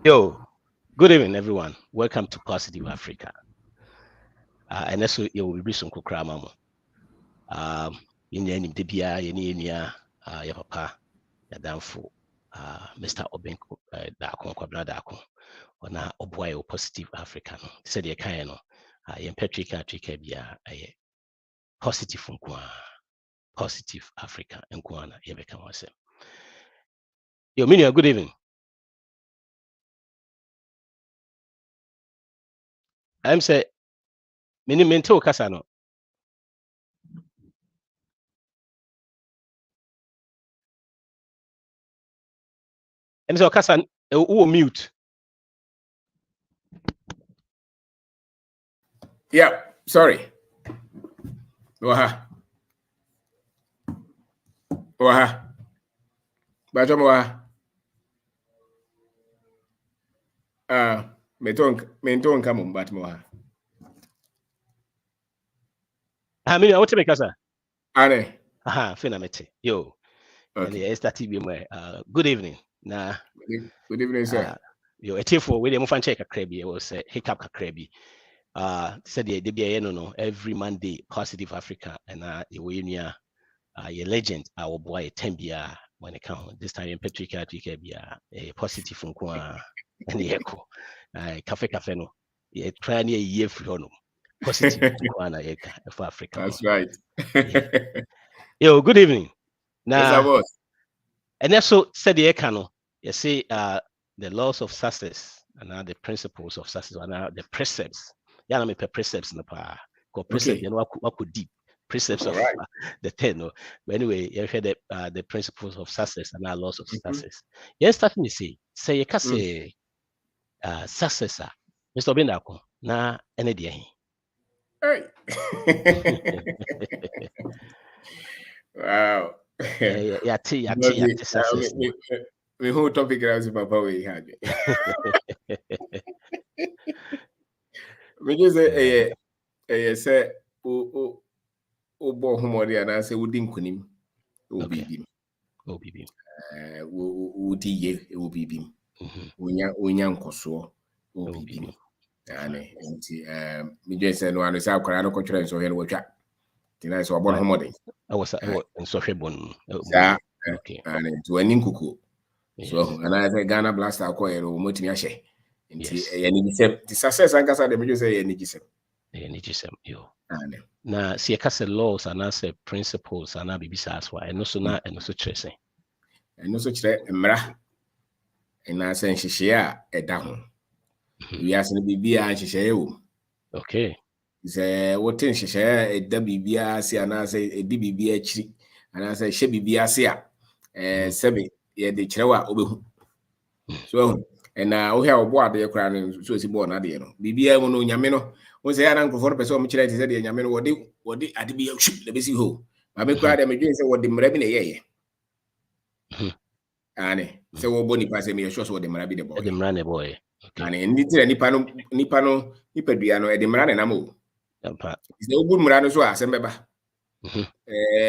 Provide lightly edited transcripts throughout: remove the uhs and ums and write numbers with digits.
Yo, good evening, everyone. Welcome to Positive Africa. And that's what you will be some kukrama. In the name Tibia, your papa, your damfo, Mr. Obenko, Dako, Kwabna Dako, on a Oboy Positive Africa. Said the Kayano, I Patrik Barfi, a positive from Positive Africa, and Kwana, Yebeka was. Yo, Minia, good evening. I'm say, Mini Mento Casano. I'm so Cassan, who mute. Yeah, sorry. Waha. Bajamoa. Menton come but moha. I mean, I want to make us. Anne. Aha, Finamete. Yo. And the Esther TV, good evening. Nah, good evening, sir. Yo, a tearful with a fan check a crabby, was a hiccup a crabby. Said the DBA, no, every Monday, Positive Africa, and your legend, our boy, Tembia, when it comes this time in Patrik Barfi, a positive from Kwa and the echo. Cafe no, a try near a year for no. Positive for Africa. That's right. Yo, good evening. Nah, yes, I was. And also said the Ekano, you see the laws of success and now the principles of success and now the precepts. Yeah, I mean precepts in the power. Because precepts, you know, what could deep precepts of the 10. No? But anyway, you heard the principles of success and now laws of success. Yes, starting to say you can say successor. Mr. Bindako, na any day. Hey. Wow. Yeah, success. The whole topic is about power we had. We just say, oh, boy, homody, and I say, we didn't kunim. Obibim. Would ye, obibim. Unyan koso, obibim. And me just said, no, I was out, I don't control so here, watch out. I saw about homody. I was in social bond. Okay. And to an inkuku. So, and I say Ghana blast our coil or motimashe. The success I guess I didn't say any gisem. Now, see a castle laws and answer principles and be besides why and also not and also tracing. And also mra and I say she share a down. We ask the BB and she share. Okay. Say what thing she share a WBRC and I say a DBBH and I say she BBRC. Sebi yeah the chewa obehu. So and we have a board there crying so it's born at the end. BBA no nyame no. We say I don't go for person which said the nyame what they at be the busy ho. I be cry them again say what the mrabi ye. Ane say what boni pass me sure what the mrabi the boy. The mrane boy. Ane ndi nipa no dua no e de mra na mo. Is the ogun mra no so asembeba.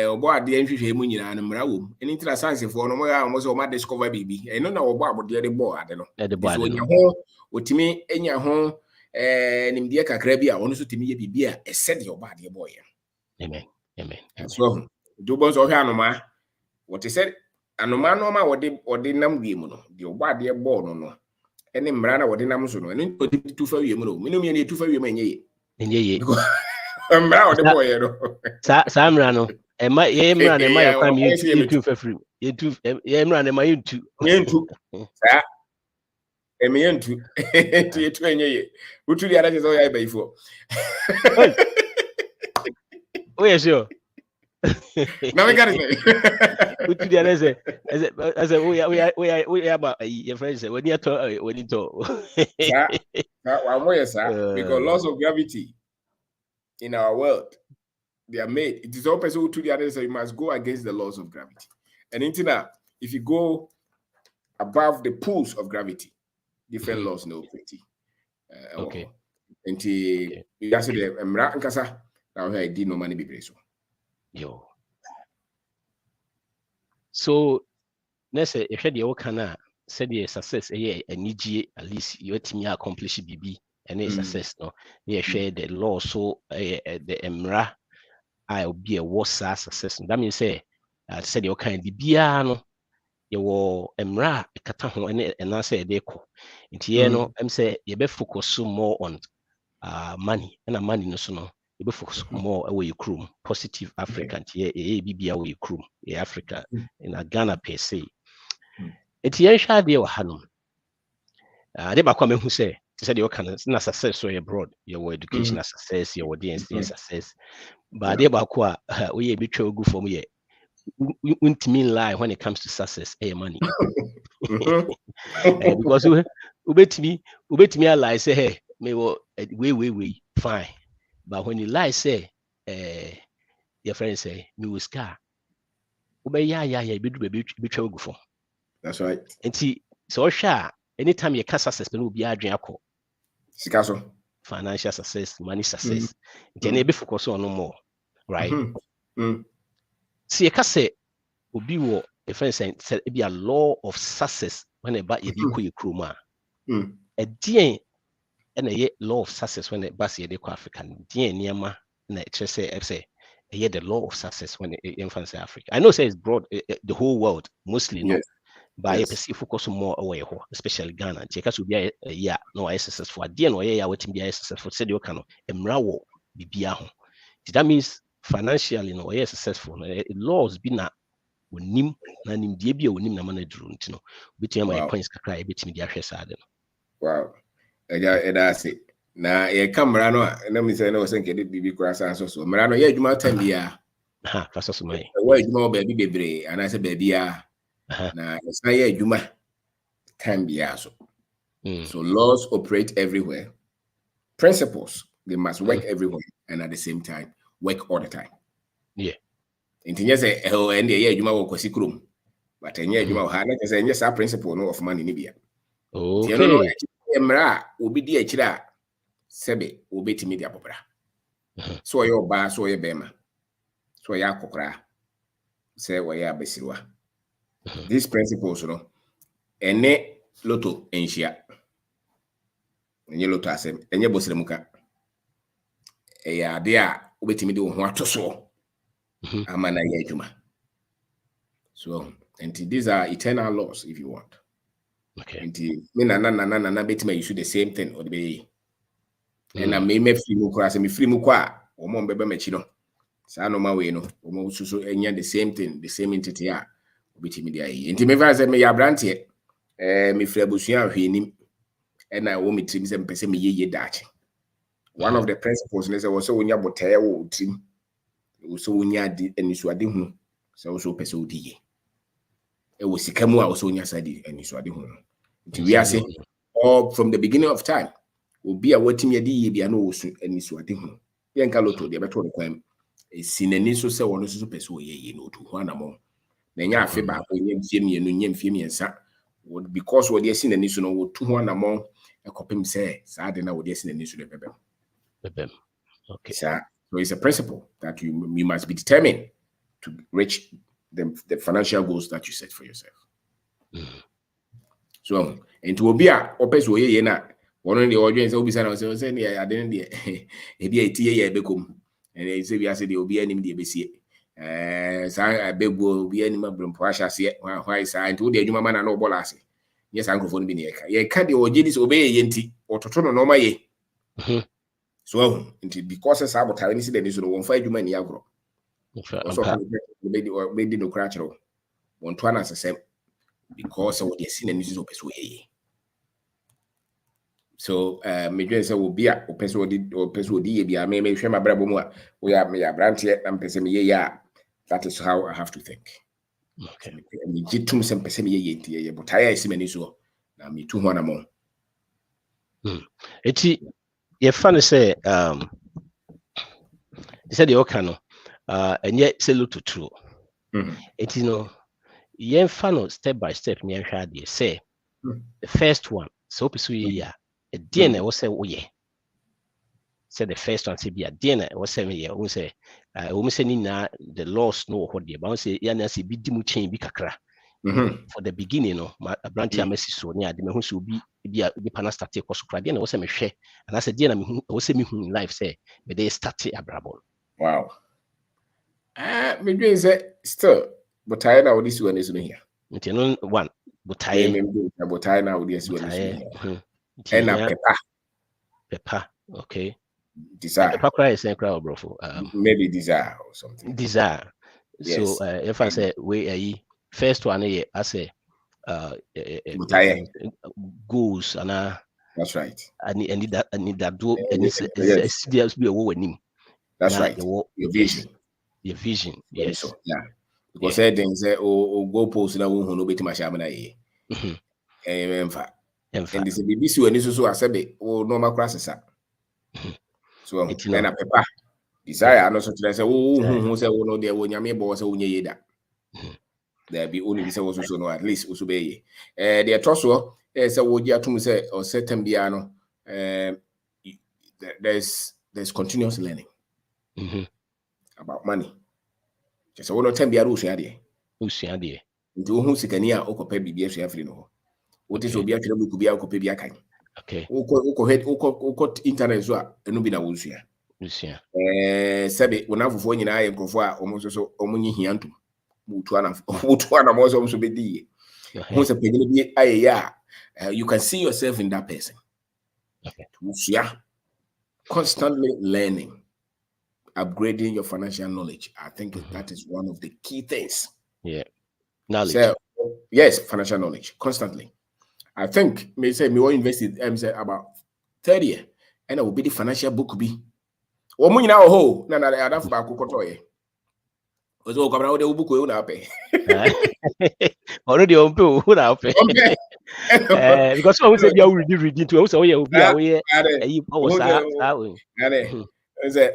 Obo ade nhwehwe mu nyina no mra wo. Eni tira science for no mo ya mo so ma discover bibi. E no na obo abode de bo ade no. So nya ho otimi enya ho nimdie kakra bi a ono so timi ye bibi a ese de obo ade boy. Amen. So do bon so hwe anoma. What is said anoma no ma wode nam wie mu no. De obo ade bo no. Eni mra na wode nam so no. Eni odi tufa wie mu no. Minum ye ne tufa wie mu enye ye. Mra wode boy no. Sa mra no. Ema ye mra na ema ye kwam ye tu fafrim. Ye tu ye mra na ema ye tu. Sa emeyentu tu enye ye. Utu di ara so ya ibaifo. Oh yes sure. Na me gari say. Utu di ara say we about your friend say when you talk. Sa wa mo yes because laws of gravity in our world they are made. It is all person who to the other say you must go against the laws of gravity. And into that, if you go above the pulls of gravity, different laws no pretty. Okay. And you ask the mra nkasa now I did no money be so. So let's say if you can said the success a at least you team accomplish BB and a success no share the law so the emra I'll be a worse success. That means say said your kind bibia no your emra kata ho and answer de ko. Nti no I'm say you be focus more on money and money no so no you be focus more away your crew positive African bibia away your crew Africa in Ghana per se. It's yen hwa de wa hanom. De ba kwa me hu say said you can na success so abroad your educational success your DNC success. But they ba kwa we be twa go for me ultimately lie when it comes to success money. Because ubetimi lie say hey me we fine, but when you lie say your friend say me was car ube ya be twa go for. That's right. Nti so hwa anytime you can success pe no be adwen akọ Sikaso. Financial success, money success. Nti na be focus on no more, right? See, you can say obi wo a friend say it be a law of success when about you ko kroma. A dien and a law of success when it bas ye de African dien niama na say the law of success when it influence Africa. I know say it's broad the whole world mostly no. But I perceive focus more away, especially Ghana. Check to be a no successful. Dien or yeah, what be successful said you can emrawo bibia ho. That means financially no successful. Laws be na onim na nim die bia onim na manadru ntino. Between my points kakra e betimi dia hwesa ade no. Wow. That's it. Na ye camera no na me say na o senke de bibi kura san so. Mara no ye adwuma time bia. Ha, fasa so mai. Wa adwuma ba bi bebre ana se ba bia. Na esa ye adwuma time bia so. So laws operate everywhere. Principles, they must work everywhere and at the same time work all the time. Yeah. Intinya say and ye adwuma wo kwasi krom. But enye adwuma ha na say enye sa principle no of money ni bia. Okay. Emra obi di akira sebe obetimi dia popra. So your ba so your bema. So ya kokra. Say we ya besirwa. These principles no ene loto enhia. Enye loto asem, enye bosremuka. Eya de a obetimi de ho atoso. Amana ya adwuma. So, and these are eternal laws if you want. Okay. And me na betima you should the same thing or the be. And I may free mu kwa se me free mu kwa o mo mbebe machi no. Sa no ma we no, o mo susu enya the same thing, the same entity a obetimi dia yi. Enti me fa se me ya brante me free abusua ahwenim. And I wo me trim se mpese me ye dachi. One of the principles is also wonya botae wo trim. So wonya di enisuade hu. So pese odi. E wo sika mu a wo so wonya sadi enisuade hu. Nti we are saying all from the beginning of time obi a watimi ade ye bia no wo so enisuade hu. Ye nka loto de beto kwam e sinani so se wono so pese oyeye no to hu anamo. Na nya afe ba ko nya mfie mienu nya mfie miensa because wo de sinani so no wo to hu anamo e kopem se sa de na wo de sinani so de bebem. Okay. So it's a principle that you must be determined to reach the financial goals that you set for yourself. So, into obia opes wo ye na wono de odwen se obisa na se ne ya de ne e bia etie ya bekom ene se bia se de obia nim de besie sa bebu obia nim abrompo ahyase why sa into de adwuma mana na obola ase yes ankrofo bi ne ye ka de oje dis obey ye nti ototo no ma ye. So, because it's about having incident, is one fight you many agro. Also, maybe no cratchero. One to answer same because of what you seen and this is opus way. So, Major will be a peso or peso be a may share my brabo. We are me a branch yet and pesemi. Yeah, that is how I have to think. Okay. Me jitum some pesemi, but I see many so. Now, me 200 more. It's funny say he said the okano and yet say look to true. It you know yen funnel step by step near shadi say the first one so pursue ya a DNA was say oh yeah. Said the first one say be a DNA was say me who say say na the laws know what the bound say ya na say bi dimu chain bi kakra for the beginning no branch amesi so ne ade me hu so bi pana start e koso krade na wo se me hwe and I said na me hu wo se me hu in life say me dey start abrabon. Wow. Me dream say still but I na this one is no here. Nti no one botaye na wo this one is no here. And na pepper okay. Desire. Pepper cry is cry brofo. Maybe desire or something. Desire. Yes. So if I say we first one I say goals and that's right. I need that do CDS be a winning. That's right. Your vision. Your vision. Yes. So, yeah. Because then say go post na won no beti masha na ye. Emfa. And this BBC when this so asebe o normal classes. So and a pepper desire and also to say who say no there wo nyame bo say wonye yeda. There be only say also so no at least also be the toso say wo gi atum say or certain bia no there's continuous learning about money. Just so no time bia ro sua de. Usua de. Nti wo hu sikani a okopa bibia sua free no. What is obi atwere book bia okopa bia kan. Okay. Uko internet so a enu bi na wo sua. Usua. Sebe wonafofo nyina aye nkofo a omo so omo nyi hiantum. Mutu ana mo so be di. Who say pegini bi aye ya you can see yourself in that person. Okay. Usua. Constantly learning. Upgrading your financial knowledge. I think that is one of the key things. Yeah. Knowledge. So, yes, financial knowledge. Constantly. I think may say me will invest in say about 30 years. And I will be the financial book be. O mu nyina ho na ada fa akokoto ye. O zo kwabra wo de book we na pay. Already on pay who na pay. Because we say you read to we say we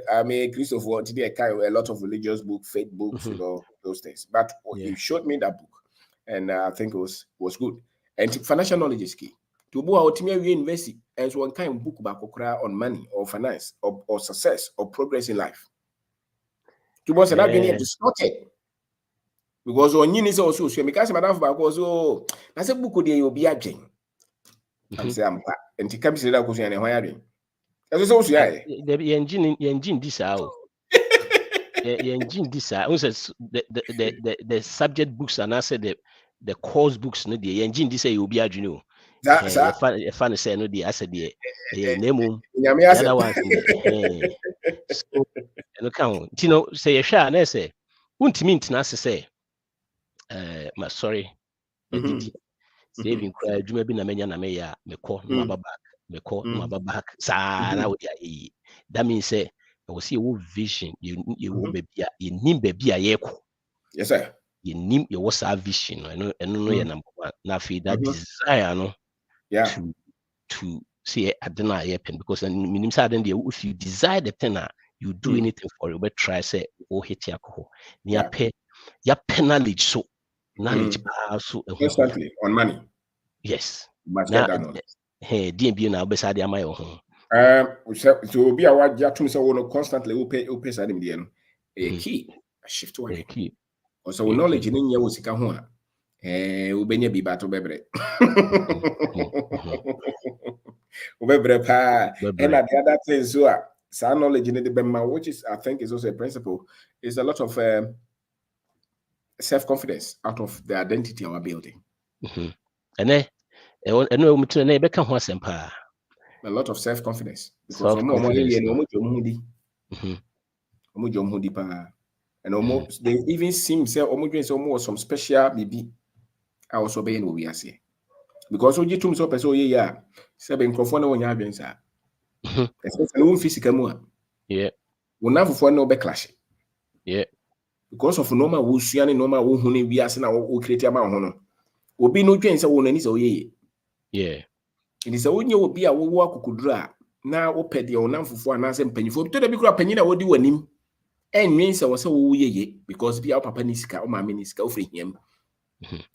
I mean, Christopher, today I carry a lot of religious books, faith books, you know, those things. But he showed me that book, and I think it was good. And financial knowledge is key. To move out, we invest as one kind of book about on money or finance or success or progress in life. To boss and I've been distorted because on you is also so because madam because that's a book there you'll be a jing. I'm saying, and to come to that question and why are you? That's also the engine this out. The engine this out. The subject books and I said the course books no the engine this you be you know. That fun say no the I said the name the other ones so no count. You know say share na say untimi ntina say my sorry saving cry djuma bi na menya na me ya me call no ababa me call no ababa sa na we dey that means say we see your vision you baby you nim baby ayeko. Yes sir. You nim your was vision no no number one na fi that desire no to see adena happen because minim say then if you desire the thing you do anything for it but try say o hit alcohol ni ya knowledge so knowledge so constantly on money. Yes. Hey, DMB na obesa de amayo ho. So be a word ya tum say we constantly we pay side me no. A key a shift one. Key. Also knowledge ni nya wo sika ho a we benya bi ba to bebre. We bebre pa and the other thing so sa knowledge ni the bema which is I think is also a principle is a lot of self-confidence out of the identity of our building. And a lot of self-confidence because and almost they even seem say almost some special maybe I also be in what we are saying because we to so person yeah seven microphone on your bench especially physical yeah we na for no be clash yeah because of normal wo suane normal wo hu ne wiase na wo create ama ho no obi no dwen se wo nani se wo ye yeah it say wonye obi a wo akokuduru a na wo pede wo namfofo ana se mpanyifo to da bi kura panyina wodi wanim enwen se wo se wo ye because bi a papa ni sika o maame ni sika o frɛ hiam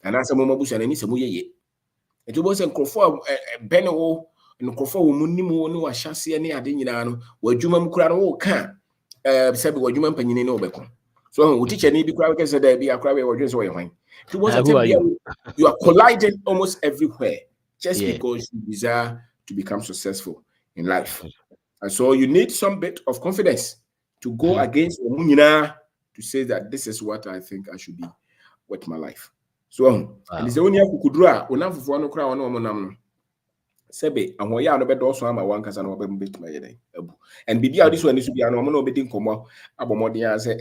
ana se mo mabusu ana ni se mo ye eto bo se nkrofo bene wo nkrofo wo munim wo ne wa hyase ne ade nyina no wadwuma mu kura no wo ka sɛbe wadwuma mpanyine ne obɛko So we teach any be crowd can say there be a crowd or just way wine. It was Who are you? You are colliding almost everywhere just because you desire to become successful in life. And so you need some bit of confidence to go against Omunina to say that this is what I think I should be with my life. So and it's only kudura onamfo no kra ono monam no sebe ahoya no bedo so ama wan kasa no be betima yede abu and bibia this one is bia no mo no be din komo abomodin ya say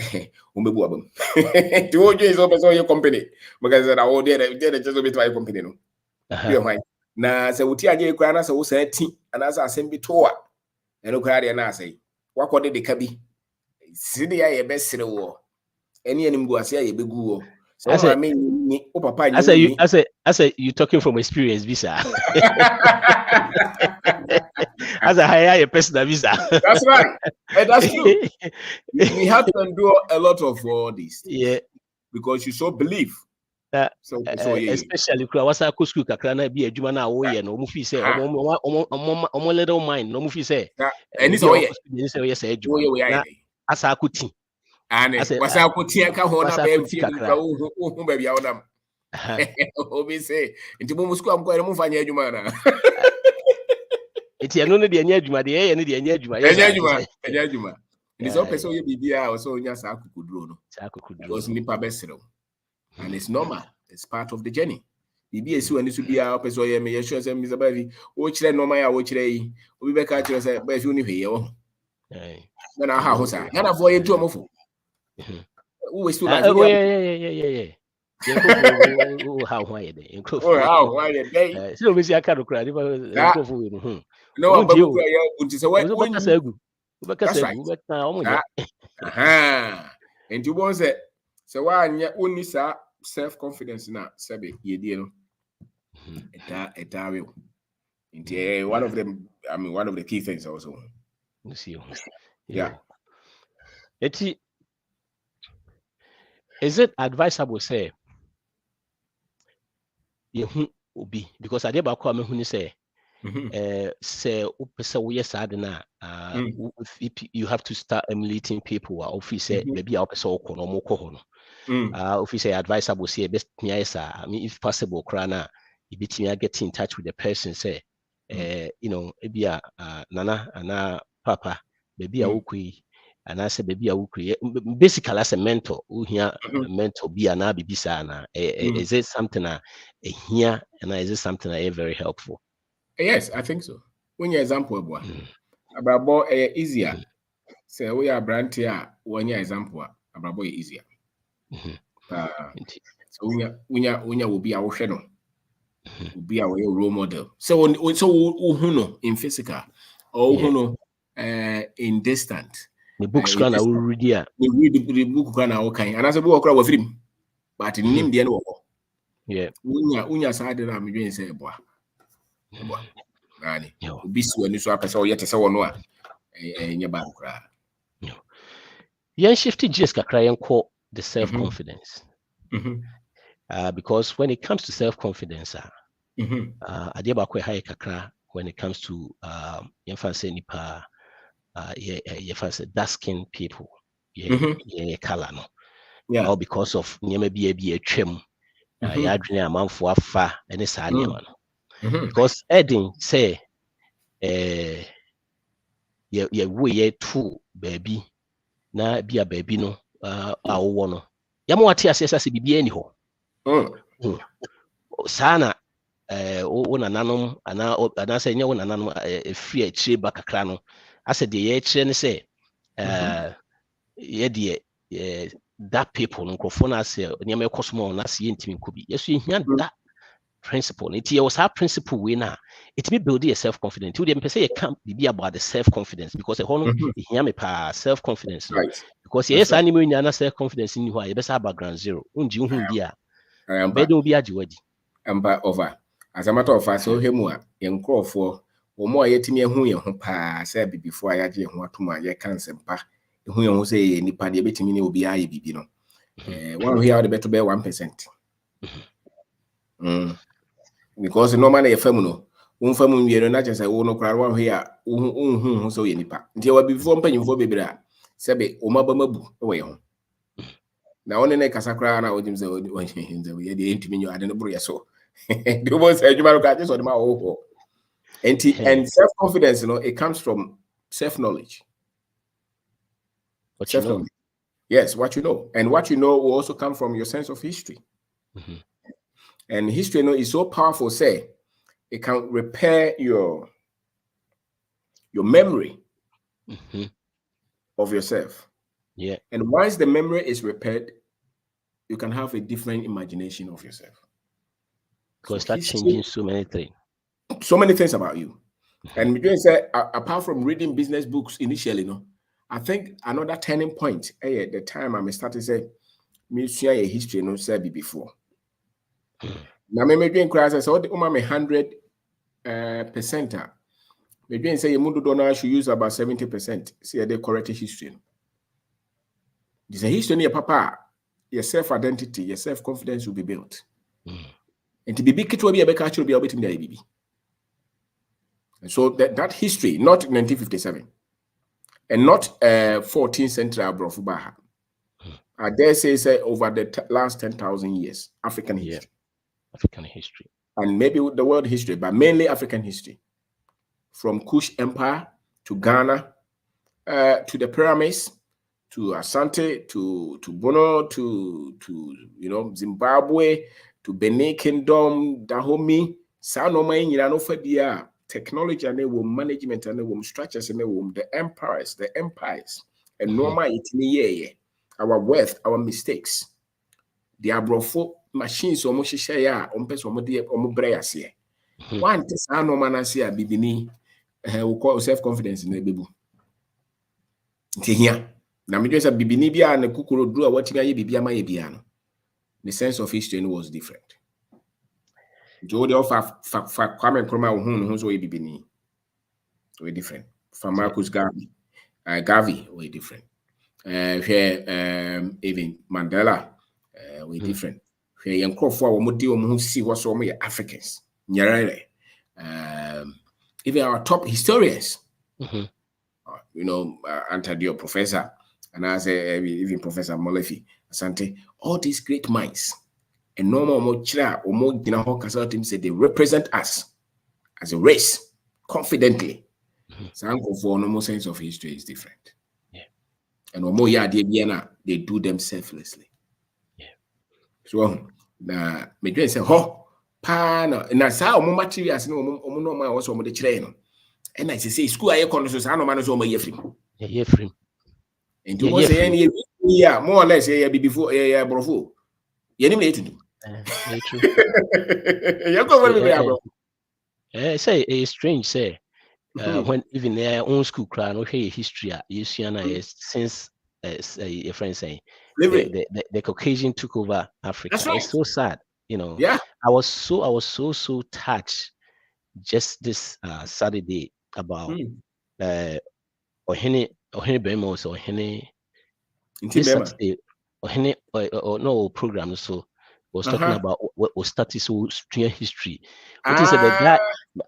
ombebu abam ti ojo is open your company because that all there just be to company no na se wuti anye kra na se wo sa ti ana sa asem bi to a eno kra de na say wakode de ka bi sidi ya ye be sere wo eni enim gu ase ya be gu wo. So I say you talking from experience, visa. As a higher personal visa. That's right. And that's true. We have to endure a lot of all these things. Yeah. Because you so believe. So especially what's our school kakrana be a jumana oye no mufi say omo little mind no mufi say and it's all yes as I could see. And what's up with Tiaka Hona baby out them? Obi say, into Musco, I'm going to move on your Jumana. It's only the Anyajuma, the A and the Anyajuma. And it's okay, so you be there, so yes, I could draw. Because Nipa Bessero. And it's normal, it's part of the journey. BBS and this will be our person, I may assure them, Mr. Baby, watch them no my watch day, we be catch us by if you here. Then I house, and I avoid to a mofo. Yeah. How why they? How why they? So we see a card cry. No, and you want say, so why only self confidence now? Sabi ye deal. One of them. I mean, one of the key things also. Yeah. Is it advisable say you be because I did about come when you say we sad na you have to start emulating people office maybe I'll so office advisable say best I mean if possible crana you get in touch with the person say you know maybe nana and papa maybe I and I said, baby, I will create basically as a mentor. Who here mentor be an abibisa? Is it something here and is it something very helpful? Yes, I think so. When your example about easier, say we are brand here. When your example about easier. So when you will be our shadow, will be our role model. So who in physical or who in distant. The books can already the book can okay and as a book with him but in him the end unya side na me dwen say boa nani obi si wani so apese o yete se wono a enya ba kra yan shifty gears kakra yan call the self confidence because when it comes to self confidence ade ba kwa high kakra when it comes to yan fancy nipa dark skinned people, color no, all because of maybe a trim, a man for far and it's because Edding say, we too, baby, na be a baby no, our one. Yamoatia says, be anyhow. Sana. One ananum and I say no one ananum a free a tree back a crano. I said the HN say that people no say near me cosmo na see intimate could be. Yes, you hear that principle. It was our principle winner. It may build a self-confidence. You didn't say it can't be about the self-confidence because a whole hear me pa self-confidence. Right. Because yes, animal in self-confidence in you are best background zero. Unji bedo be ajiwadi. Over. As a matter of fact, so him in crawl for more yet me who you pa said before I had you to my cancer pa who you say nipa de betimi will be I be no. One here the better bear 1%. Because normally a feminine, feminine we are not just a no crowd one here so nipa. Until before penny for baby. Sabe Omabamabu away home. Now only Casacra now with him the intimate I didn't bring so. The was a Jumaro just on my own. And self-confidence, it comes from self-knowledge. What you know. Yes, what you know. And what you know will also come from your sense of history. And history is so powerful, say, it can repair your memory of yourself. Yeah. And once the memory is repaired, you can have a different imagination of yourself. Because that's changing so many things. So many things about you. And we say, apart from reading business books initially, I think another turning point, at the time I started to say, me share a history, said before. Now, me doing class, I said, 100%. Maybe say Mundo Dona should use about 70%. See, the correct history. This is a history, your papa, your self-identity, your self-confidence will be built. And to be big, it will be a better will be able to be baby. And so that history, not 1957, and not 14th century Abrofubaha. I dare say over the last 10,000 years, African history. African history. And maybe the world history, but mainly African history. From Kush Empire to Ghana, to the pyramids, to Asante, to Bono, to Zimbabwe, to Benin Kingdom, Dahomey, Sanoma, technology and management and structures and the empires, and normal our wealth, our mistakes. The abrofo machines almost share ombreyase. One is anomanasi bibini we call self-confidence in the baby. Here. Now, me just a bibini bia and kukuro do what you bibia my biano. The sense of history was different. Jody of Kwame Nkrumah who's way bibini. Way different. From Marcus Garvey way different. Even Mandela way different. Here young Crawford who see what's all my Africans. Nyarele. Even our top historians. Antadio Professor, and I say even Professor Molefi, Asante, all these great minds, and normal Mochra or more Ginaho said they represent us as a race confidently. So for normal sense of history is different. Yeah. And more they do them selflessly. Yeah. So now me say, ho, pana, na sa o materials no no also mo de kire. And I say school I come so no man so my free. Yeah, free. And you say any more or less before brofo. You need to do. True. You go say it's strange say when even their own school cry no history since a friend saying the Caucasian took over Africa. Right. It's so sad, Yeah. I was so touched just this Saturday about Ohene Bemo so Ohene this Saturday Ohene no program so was talking about what was started so strange history. Which is the guy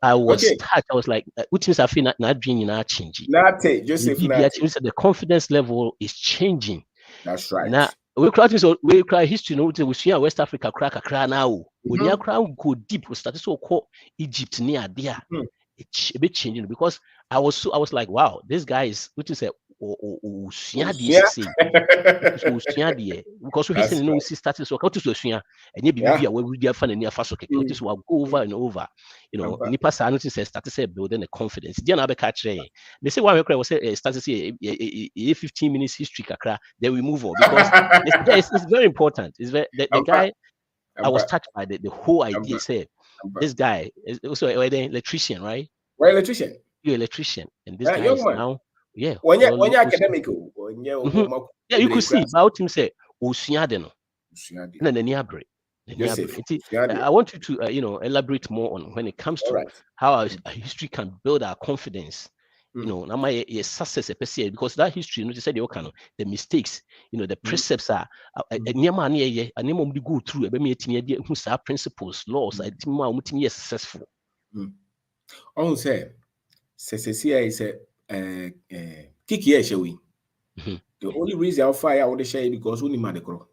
I was touched. I was like, which means I feel not dreaming not changing. The confidence level is changing. That's right. Now we cry history. We see West Africa crack now. When you cry go deep, we started so called Egypt near there. It's a bit changing because I was like, wow, this guy is which is a because we see started so to and we fan and near fast will go over and over. Nipa says started building a confidence. They say why we say started say 15 minutes history then we move on because it's very important. It's very the guy I was touched by the whole idea. Say this guy is also an electrician, right? Well, electrician. You're an electrician, and this guy is now, when you're academic, yeah, you could see about him say, Usiadeno, and then I want you to, elaborate more on when it comes to how our history can build our confidence. My success because that history, you said the mistakes, the precepts are go through principles, laws, successful. On say is a kiki. The only reason I'll fire all the share because only madecro.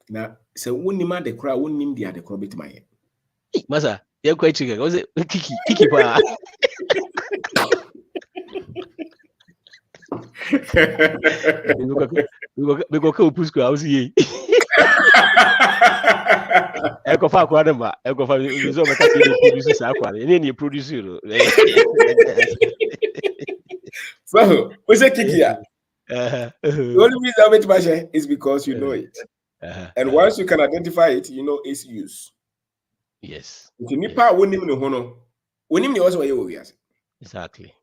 Now, so when you man the crowd, when him the crowd bit my head. Masa, you're quite chicken. Was it kiki pa? We go kill Pusco. I was ye. Echo fa kwa ba. Echo fa result make say produce sa kwa. Any produce you. So, what's a kiki ya? The only reason I make my share is because you know it. And once you can identify it, you know its use. Yes. Nipa won him no hono. Won him also we Exactly.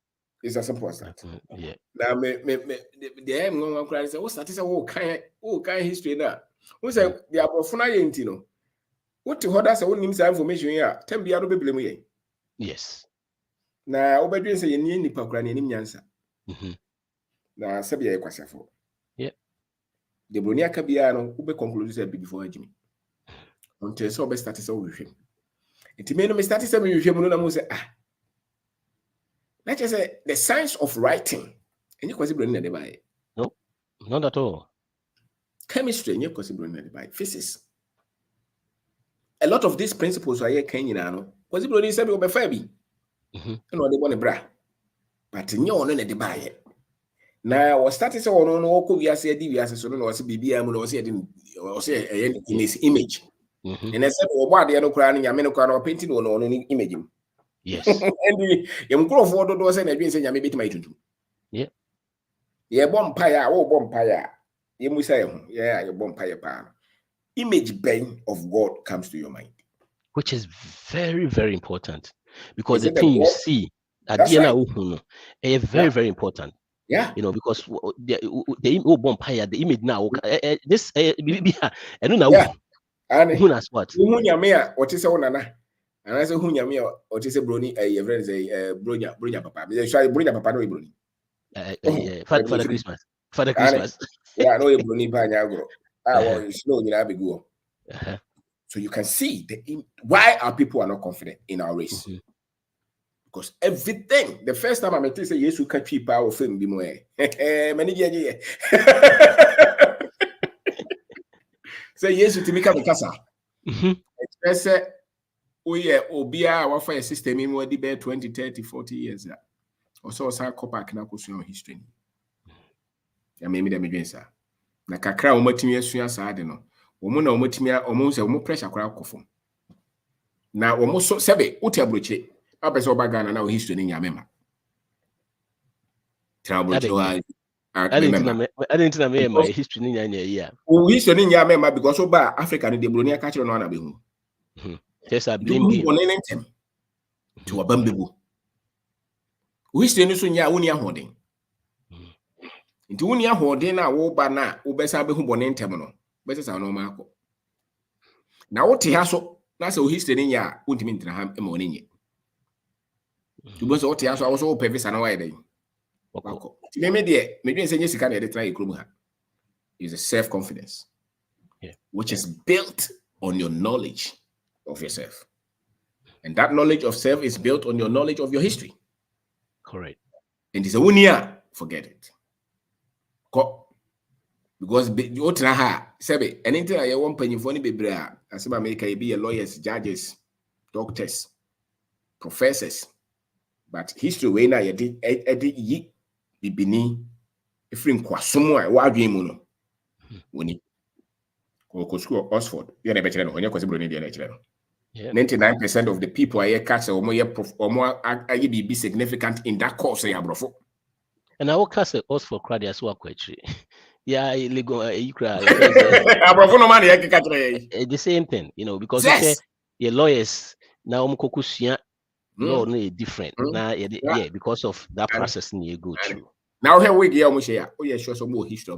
It's as simple as that. Yeah. Now the aim one cry say what start say kind history na. Who say the abofuna ye no. What to other say won him say information here. Tem bia no be blame ye. Yes. Na obedwen say ye ni nipa kura na nim nyansa. Na sabia ye kwasafo. Yeah. The bronia ka bia no ube conclude say before ajimi. Until so be start say we hwem. It may no me start say we hwem no na mo say let's just say the science of writing. And you consider in the Bible. No, not at all. Chemistry, and you consider in the Bible. Physics. A lot of these principles are here. Kenyan, consider in the Bible. You know they want a bra, but in your own the Bible. Now, what started so on all we are saying, we are saying, no, was BBM, or say in his image. And I said, what they are no crying, I mean, no painting on any image. Yes. And you grow for those and I say, I may be my tutu. Yeah. Yeah, bompire, bompire. You must say, yeah, your bompire pan. Image bang of God comes to your mind. Which is very, very important. Because Is the thing you see at the is very, very important. Yeah. You know, because the bompire, the image now, this, I don't know. Yeah. And who knows what? What is on Nana? And I say, who yamia, what is a brony, a friend say, bronya papa. Shall bronya papa no brony. For Christmas. For the Christmas. Yeah, I know a brony panyagro. Well, it's no, you have go. So you can see why our people are not confident in our race. Because everything, the first time I met you say, yes, we can keep our film be more. Many years. Say, yes, to make up the casa. Express oh yeah, Obia, our fire system in what debate 20, 30, 40 years. Also, some copper can also history. I mean, them again, sir. Na kakra omatimi asua saa de no. Omo na omatimi omo se omo pressure kwara akofo. Na omo so sebe uti abroche. Apese oba Ghana na o history ni nyamema. Trabroche wa I didn't know my history ni nyanya here. O history ni nyamema because oba Africa ni de broni aka kire no na behu. Just a blame game. To abambebu. O history ni so nya woni ahoden. Nti woni ahoden na wo ba na wo besa behu bone ntem no. Besa sa no ma akọ. Na wo te ha so na se o history ni nya wontimi ntina ha e ma woni nye. Tu bo so wo te ha so wo so wo pevisa na wa yeden. Akọ. Ti me de me dwen se nye sika na e de try ekrom ha. Is a self-confidence. Yeah. Which is built on your knowledge of yourself. And that knowledge of self is built on your knowledge of your history. Correct. And it's a unia, forget it. Because you sebe anything I want penny for any baby, as America be lawyers, judges, doctors, professors. But history we na yedi yi bibini ifrin kwasomo a wa adwen no woni ko school Oxford you na be kire no onye kwase bro ni de na kire no 99% of the people are catch omo aye be significant in that course ya brofo. And I will cast Oxford crowd as well actually. Yeah, illegal you cry. The same thing, you know, because you say your lawyers now law no different. Now yeah, because of that process you go through. Now here we go share. Oh yeah, sure some more history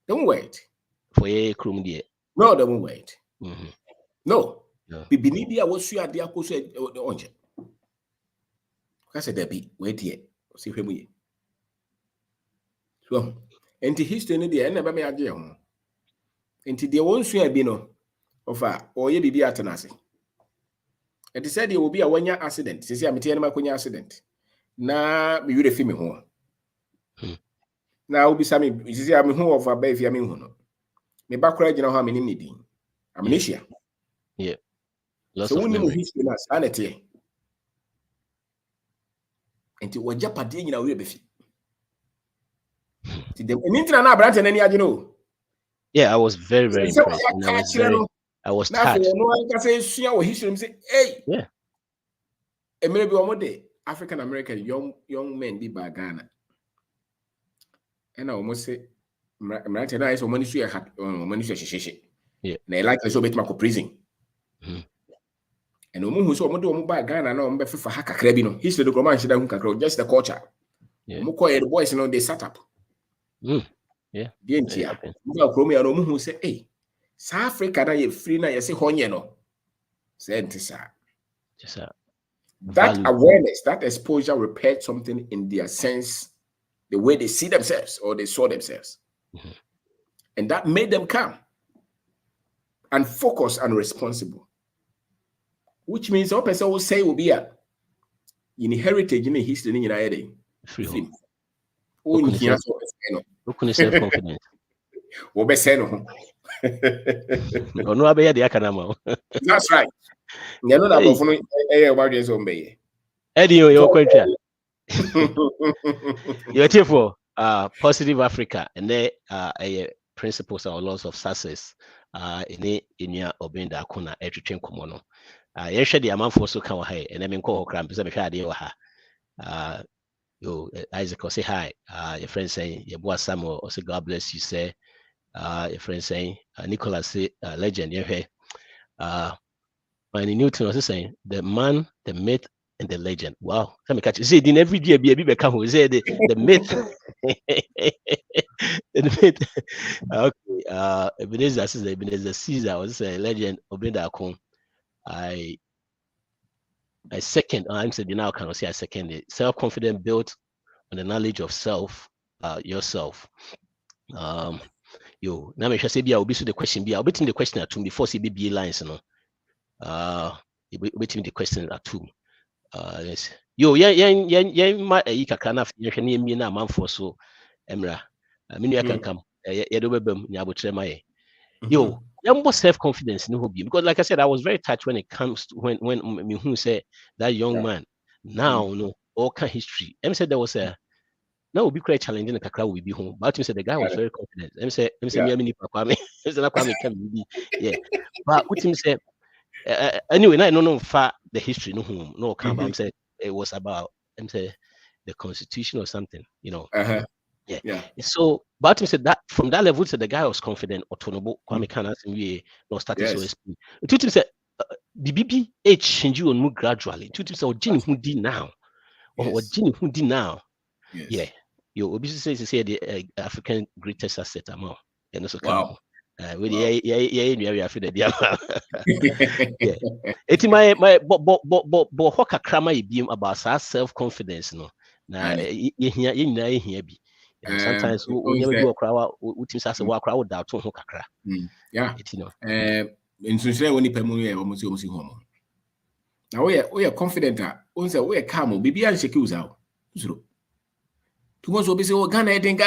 don't wait. For a crum there. No, don't wait. No. Bibinidia was you at the akose onje. Kase debi wait here. See hwemu. So, enti history no dey na ba me age ho. Enti dey won sua bi no ofa oye bibi atenase. Enti said dey obi a wanya accident. Sisi a metie na makonya accident. Na me wure fi me ho. Now be some you see I'm who of a baby I mean me back right you know how many meeting amnesia. Yeah. Lots So of when you memory. history na sanity. And to wajja padi nyina we befi. Ti dem anything na brand any you know. Yeah, I was very, very impressed. And I was now for touched. no one can say sua or history say hey. Yeah. And maybe one day African American young men be by Ghana. And I almost say American na is money sua hat money sua sheshe. Yeah. Na like so bet ma prison. And who so omo by Ghana na omo be fa ha kakra bi no. History the roman shida hu kakra just the culture. Yeah. Omo call the boys you know they sat up. Yeah. Dientia. Mba kromi ya no mu hu say eh South Africa na ye free na ye se honye no. Say ntisa. Just that value. Awareness, that exposure repaired something in their sense, the way they see themselves or they saw themselves. And that made them calm and focused and responsible. Which means all person will say will be a in heritage in history in United. Free. Self-confidence. That's right. Eddie, you're quite you're here for Positive Africa and there principles or laws of success in your obenda kuna everything komono. Yesha the amount for so can hi and then call cram because I'm sure yo Isaac or say hi. Your friend saying your boy Samuel or say God bless you, say your friend saying Nicholas say legend, yeah. And Newton was saying the man, the myth, and the legend. Wow. Let me catch it. See, in every year, be become who say the myth. The myth. Okay. Ebenezer says Ebenezer Caesar was a legend. Obinda Akon. I second. I'm saying now can say I second it. Self-confidence built on the knowledge of self, yourself. Yo. Now me say be I'll be so the question be. I'll be the question at two before see be lines, you know. Waiting the question at two. Yes. Yo, my kakra na yɛhwɛ ne yɛmie na amanfoɔ so emra. Me nua can come. Yɛde bɛbam nya abotrɛ ma yɛ. Yo, yɛmbɔ self-confidence no hobby because like I said, I was very touched when it comes to when me who said that young man now no all kind history. Said there was a now will be quite challenging the kakra will be home. But you said the guy was very confident. Said me amini papa me. Said na kwame can be yeah. But what him said anyway, I don't know the history no come but I'm saying it was about the constitution or something, you know. Yeah. So Barton said that from that level, said the guy was confident, autonomous, Kwame Kana no starting so speed. Two things said the BBH change you on gradually. Two things said Jimmy who did now. Or Jimmy who did now. Yeah. You obviously say the African greatest asset amount. And also come with yeah, feel the yeah. It's my what krama you about self-confidence no. Na here be. Sometimes we never do a crowd teams as a walk crowd without to ho kakra. Yeah. In sincere when nipa mu ye almost home. Now we are confident we are calm bibi an shake us out. Zero. Too much be say Ghana den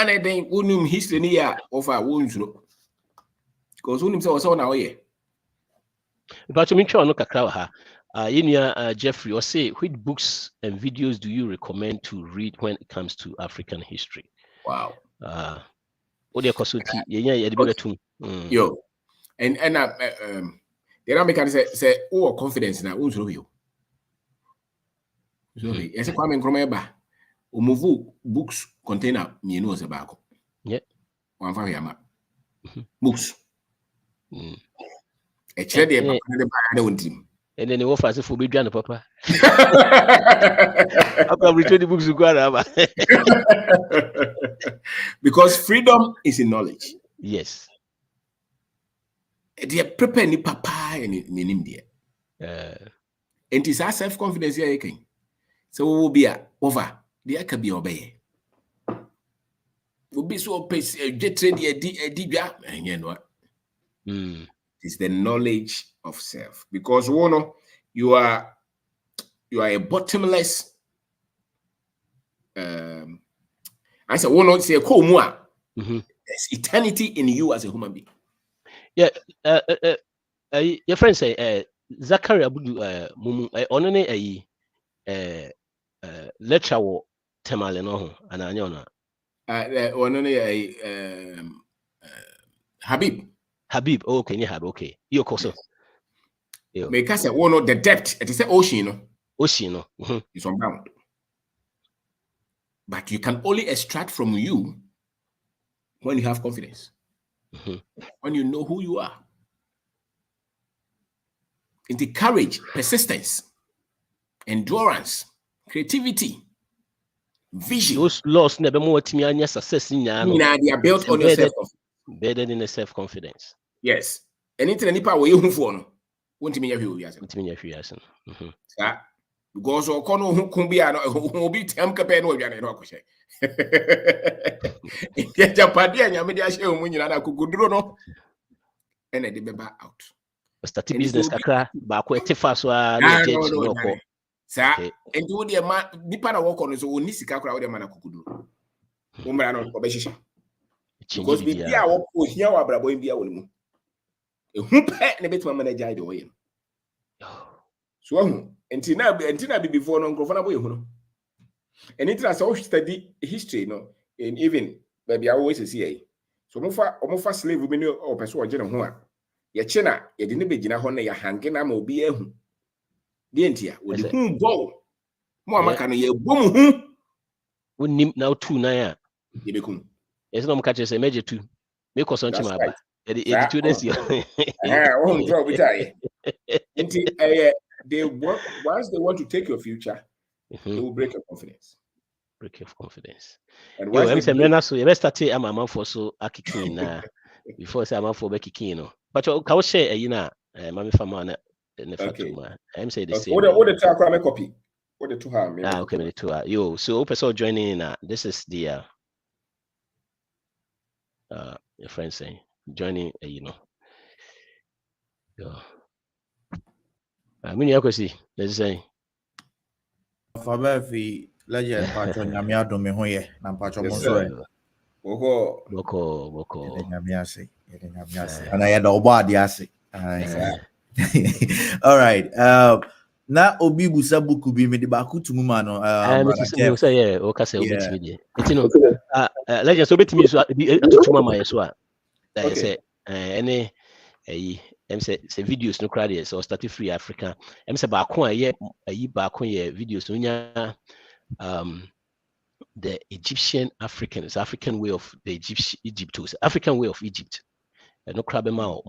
wonum history ni ya over wonzuro. Because wonim say so na we. But to me sure no kakra ha. Jeffrey or say which books and videos do you recommend to read when it comes to African history? Wow. What you consulti yo and the American say confidence na unzuro yo. So yes Kwame Nkrumah ba omuvu books container mienu ose baako. Yeah. One fa yama. Books. E chere de ba na wontim. And then the offer as if we be done papa. I'll return the books to go. Because freedom is in knowledge. Yes. They prepare ni papa and in India. And it's our self-confidence here. So we will be over. The can be obey. We'll be so pace get ready and you know what? It's the knowledge of self. Because you are a bottomless I said, "One not say more." There's eternity in you as a human being. Yeah. Your friend say Zachary Abudu mumu onene lecture wo temale no ho ana anya ona Habib. Oh, okay, Habib. Okay, you also. Because one of the depth, it is the ocean. Ocean, is unbound. But you can only extract from you when you have confidence, when you know who you are. Into courage, persistence, endurance, creativity, vision. Those laws never more to success in they are built on your self-confidence. Better than the self-confidence. Yes. Anything any power you for won't mean you because or kono who can be an obi tem campaign or yan no kwese. Get Japan and media show when you na kugudro no and they be out. Start business kakra ba ko etifa so a na je no ko. Sa and do the man nipa na work on so oni sika kra wo de man akugudro. Wo mra no ko be hihye. Because we bia wo ko hia wa brabo bia wo mu. Ehu pe na betima manager de wo ye. So until before no nkrofo na boy hu no. And it as so study history no, and even baby I always see so omofa slave bi no o person o gene ho a ye che na ye de ne begina ho na ya hange na ma obi ehu de ntia wo de hu go mo amaka no ye bom hu wonim na 2 na ya ye bekum yes no mka che say meje 2 make us on chima ba e 2 this year oh draw bi tai nti they work once they want to take your future. They will break your confidence. Break your confidence. And once I'm saying so, you start to am a man for so akikin na before say am for be kikin no. But you can share you na mami fama na ne fatuma. I'm say the same. What the talk am copy. What the two have me. Okay, me two. Yo, so person joining in this is the your friend saying joining you know. Yo. Mini akosi, let's say Faberfi legend patron nyame adome ho ye na patron mo so boko nyame ase ana ya da obo ade ase all right na obi busa buku bi me de ba kutumu ma no me say yeah o ka say obi timi de etino legend so betimi so atutuma ma yeso a that say any say videos no crowd so start free Africa say ba ko aye ba ko ye videos no nya the Egyptian African way of the African way of Egypt no crab more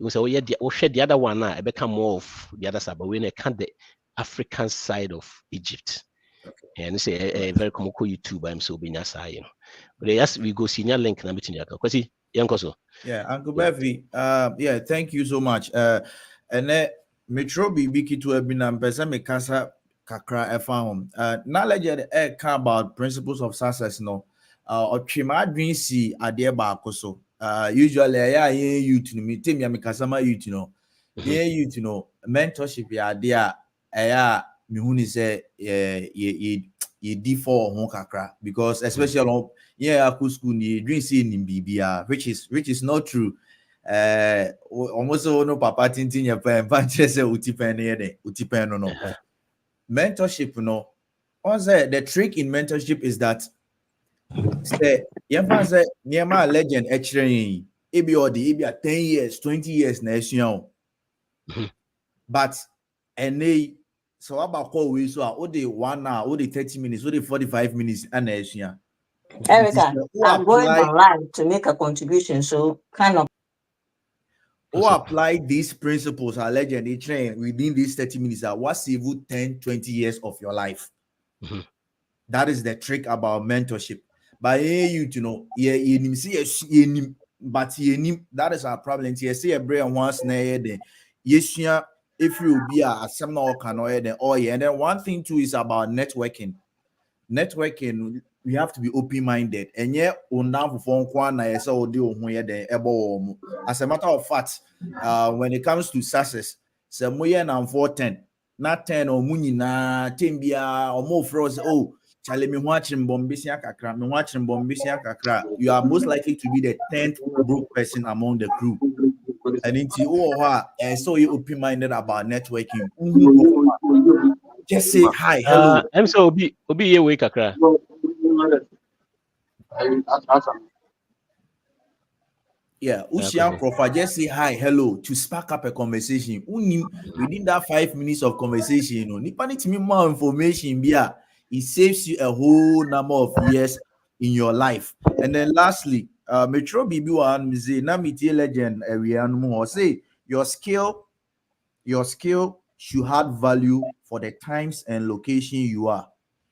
so we share the other one now become more of the other side but we can't the African side of Egypt and say very common YouTube I'm so being aside you know but yes we go senior link na meeting yaka kwasi yankoso. Yeah, Uncle Barfi, yeah, thank you so much. And then Metro BB to have been pesa me kasa kakra efahom. Knowledge the care about principles of success no. Or chima dream see ade ba so. Usually yeah youth no me tell me kasa ma youth no. Yeah youth no mentorship ya ade me hu ni say ye D4 ho kakra because especially on school ni dream see in bibia which is not true. Almost no papa tintin ya pa say utipen no mentorship no on say the trick in mentorship is that say say niema legend e be 10 years 20 years na esua but so about call we so o dey 1 hour o dey 30 minutes o dey 45 minutes and esua. Erica, I'm going online to make a contribution, so kind of who apply these principles are legend train within these 30 minutes are what save you 10-20 years of your life. That is the trick about mentorship. But you know, but that is our problem. You see a brain once na yes, if you be a seminar can and then one thing too is about networking. We have to be open-minded. And yet, as a matter of fact, when it comes to success, some 410, not 10 or muni na 10 or more froze. Oh, Chale me watching bombisia kakra, me watching bombisia kakra. You are most likely to be the 10th broke person among the crew. And into and so you open-minded about networking. Just say hi, hello. I'm so be ye wake kakra. Yeah, Ushian Crawford, just say hi, hello to spark up a conversation. Within that 5 minutes of conversation, you know, nipa need to me more information. It saves you a whole number of years in your life. And then lastly, Metro BB one say na metie legend say your skill should have value for the times and location you are.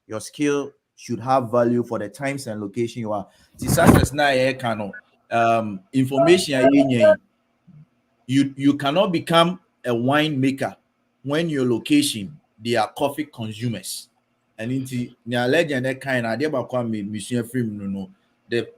Your skill should have value for the times and location you are. This success na information you cannot become a wine maker when your location they are coffee consumers. And into legend that kind of the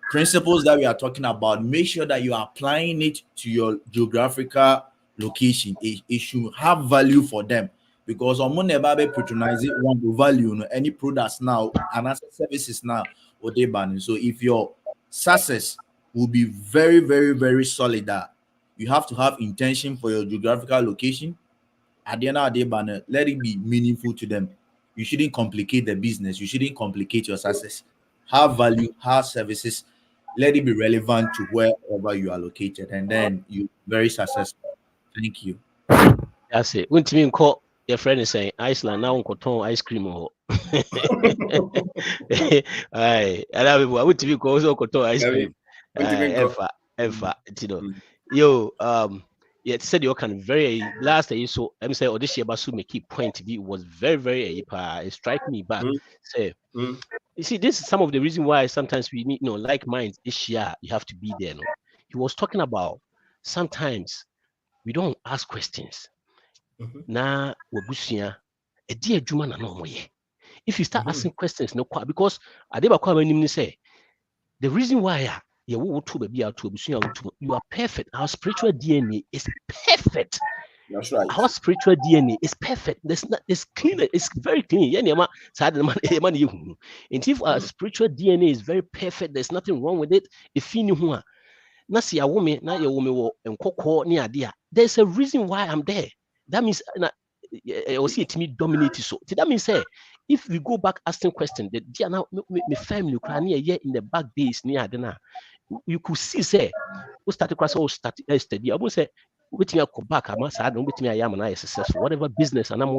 principles that we are talking about, make sure that you are applying it to your geographical location. It should have value for them, because on never be patronizing one value any products now and services now or they ban. So if your success will be very, very, very solid, that you have to have intention for your geographical location. At the end of the day, banner, let it be meaningful to them. You shouldn't complicate the business. You shouldn't complicate your success. Have value, have services. Let it be relevant to wherever you are located, and then you very successful. Thank you. That's it. Wouldn't mean call your friend is saying Iceland now on ice cream. Aye, and I would to be also cotton ice cream. Ever, you know. Yo, yeah, said you can very last year. So I'm saying, or this year, but make key point to be was very, very it strike me back. Say, you see, this is some of the reason why sometimes we need, like minds this year, you have to be there. No, he was talking about sometimes we don't ask questions. Na wabusia, a dear Juma na no way. If you start asking questions, no, because I did say the reason why you are perfect. Our spiritual DNA is perfect. That's right. Our spiritual DNA is perfect. It's clean. It's very clean. And if our spiritual DNA is very perfect, there's nothing wrong with it. If you know, there's a reason why I'm there. That means I will see it to me dominate. So that means if we go back asking questions, the family in the back days near you could see say who started class or started study. I would say waiting I come back, I must add waiting I am and I successful, whatever business and I'm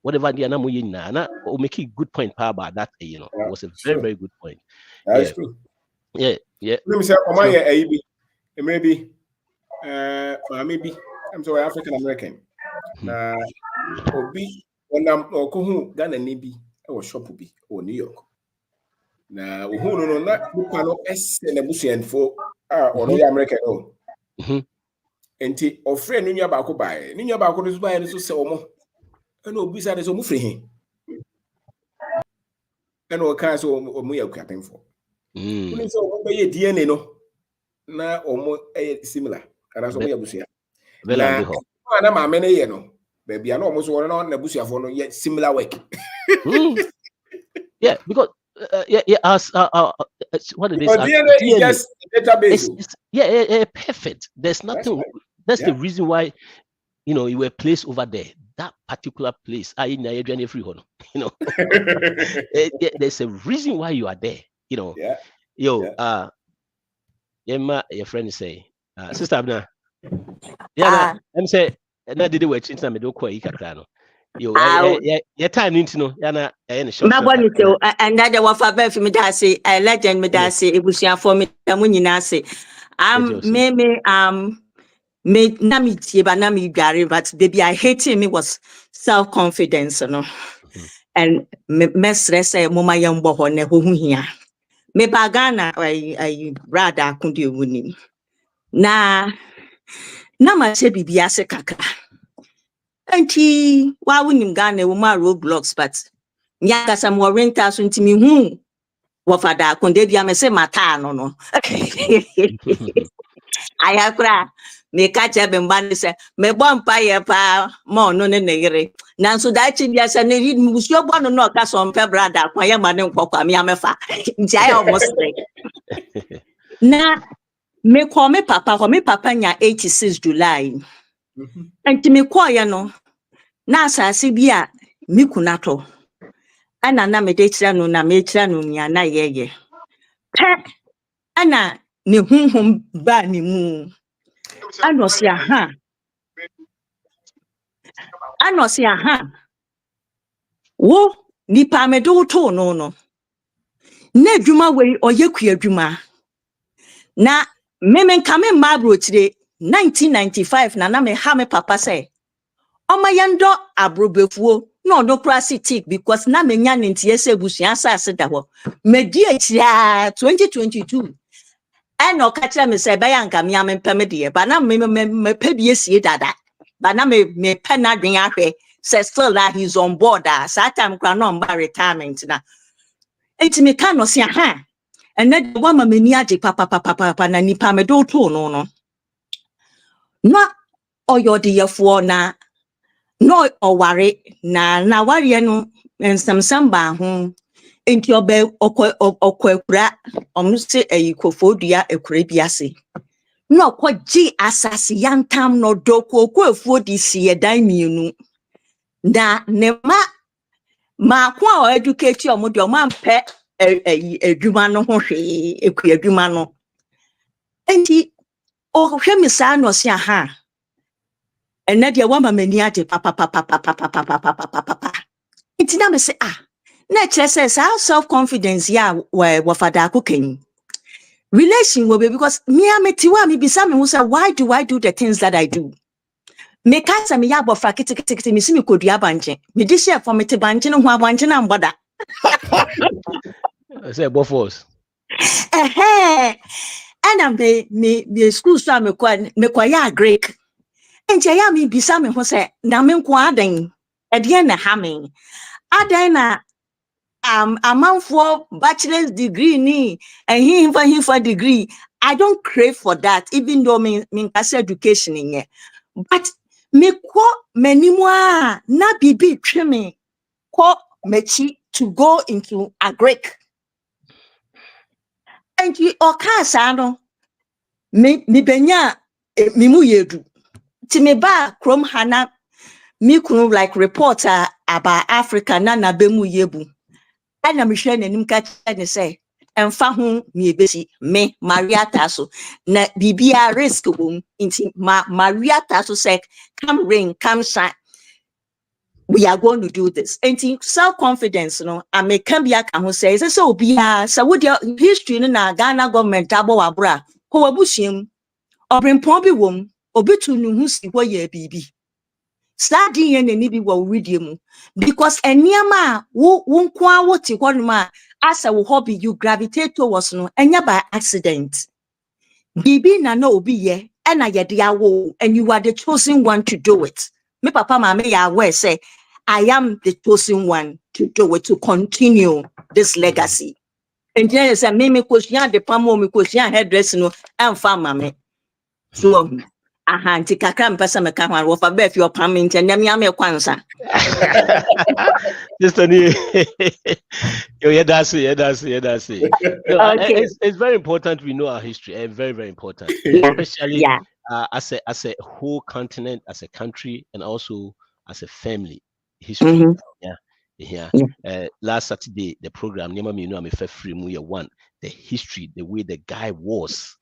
whatever the animal and I will make a good point about that, it was a very, very good point. That's true. Yeah. Let me say maybe I'm sorry, African American. Obi when I'm or Ghana nibi or shop be or New York. Na who no na buka no na busuanfo or no American no. Enti ofre no nua baako bae. Ni nua baako no so bae no so se omo. E na obi sa de so mu firi he. E na o kan so omo ya kuapenfo. Uni so omo be DNA no na omo similar. Kana so omo ya busua. Na ma me ne ye no. Baby, I know almost one on the busuafo yet similar work. Yeah, because as what it is, DNA is just database. Perfect. There's nothing. That's the reason why you were placed over there. That particular place, there's a reason why you are there. Your friend is saying, Sister Abna, I'm saying. Na did we change na me do kwa ikakra no yo time nti no ya na ne shop ma boni so and that the wafa ba fi me da say legend me da say ebusuafo me da mu nyina say me na me tie ba na me dware, but baby I hate me was self confidence no and me stress e mo ma yembo ho ne ho hia me ba Ghana I brother akundi ewunim na ma che bibia se kakra. Anti why wouldn't Ghana woman roadblocks, but Nyaka some more renters into me who wafada kunde bia me say mata no. I have cra me catch up and ban say me bon pa pa mo no ne yere nanso da chi bia say ne musuo bo no no ka so mpe brother kwa ya ma ne nkokwa me amefa nti I almost na me call me papa nya 86 July enti me call ya no na asase bi a me kunato ana na me de kira no na me kira no nya na yeye pe ana ne hunhum ba ni mu anosi aha wo nipa me do to no na adwuma we oyekua adwuma na me kame mabro tire 1995 na me ha me papa say omayendo abrobefuo no do classic because na me nya ntie se busua asase da ho me di akira 2022 and no catch me say bayanka me amempa me de ba na me pebie sie dada ba na me pen adwen ahwe say still that he's on board that time kra no mba retirement na enti me ka no se aha ene de wa ma mani age papa na nipa me do to no oyode yefo na no oware na ware no ensam ba ho enti obe okwa omse ayikofodua ekure biase no kwaji asasi yantam no doko okwafuo di sie dan mienu da ne ma kwa educate omode omampe adwuma no ho hwe ekua adwuma no enti o hwe mi sa no se aha ene de wa mamani ate papa enti na me se na kire say self confidence ya wa fada kokan relation will be because me ametiwa me bisa me who say why do I do the things that I do me kansa me ya bofra kiti me si me kodua banche me di share for me te banche no ho abanche na mboda say bofos and am me school so me kwa ya Greek enje ya me bisa me who say na me nko adan e de na ha me adan na a man for bachelor's degree ni and he for degree. I don't crave for that, even though me education in here. But me ko menimwa na bibi tweme ko mechi to go into a Greek. And you okasa no me benya me mu yedu. Ti me ba krom hana me kunu like reporter about Africa na be mu yebu. Ana me hwe nanim ka ne say emfa ho me ebesi me Maria Taso na bibia risk wom inti Maria Taso say come rain come shine we are going to do this inti self confidence no ameka bia ka ho say so obia sa wo history no na Ghana government abo wabra ko wabusuam obrempon bi wom obetu nu hu si ho ye bibi study yen ni bi wo readie mu because eniama wo nkwa wo ti honuma as a hobby you gravitate towards no enya by accident bibi na no obi ye na ye de awo and you are the chosen one to do it me papa mama ya aware say I am the chosen one to do it, to continue this legacy. And then say me question the pamo me question hairdressing no and farmer me so ahanti kakra mpesa me ka hwan wo fa be fi opam ntia nyam yam e kwansa Sister ni yo that's it. Okay. It's very important we know our history, and very important, especially as a whole continent, as a country, and also as a family history. Last Saturday the program nema me know am free mu year one, the history, the way the guy was.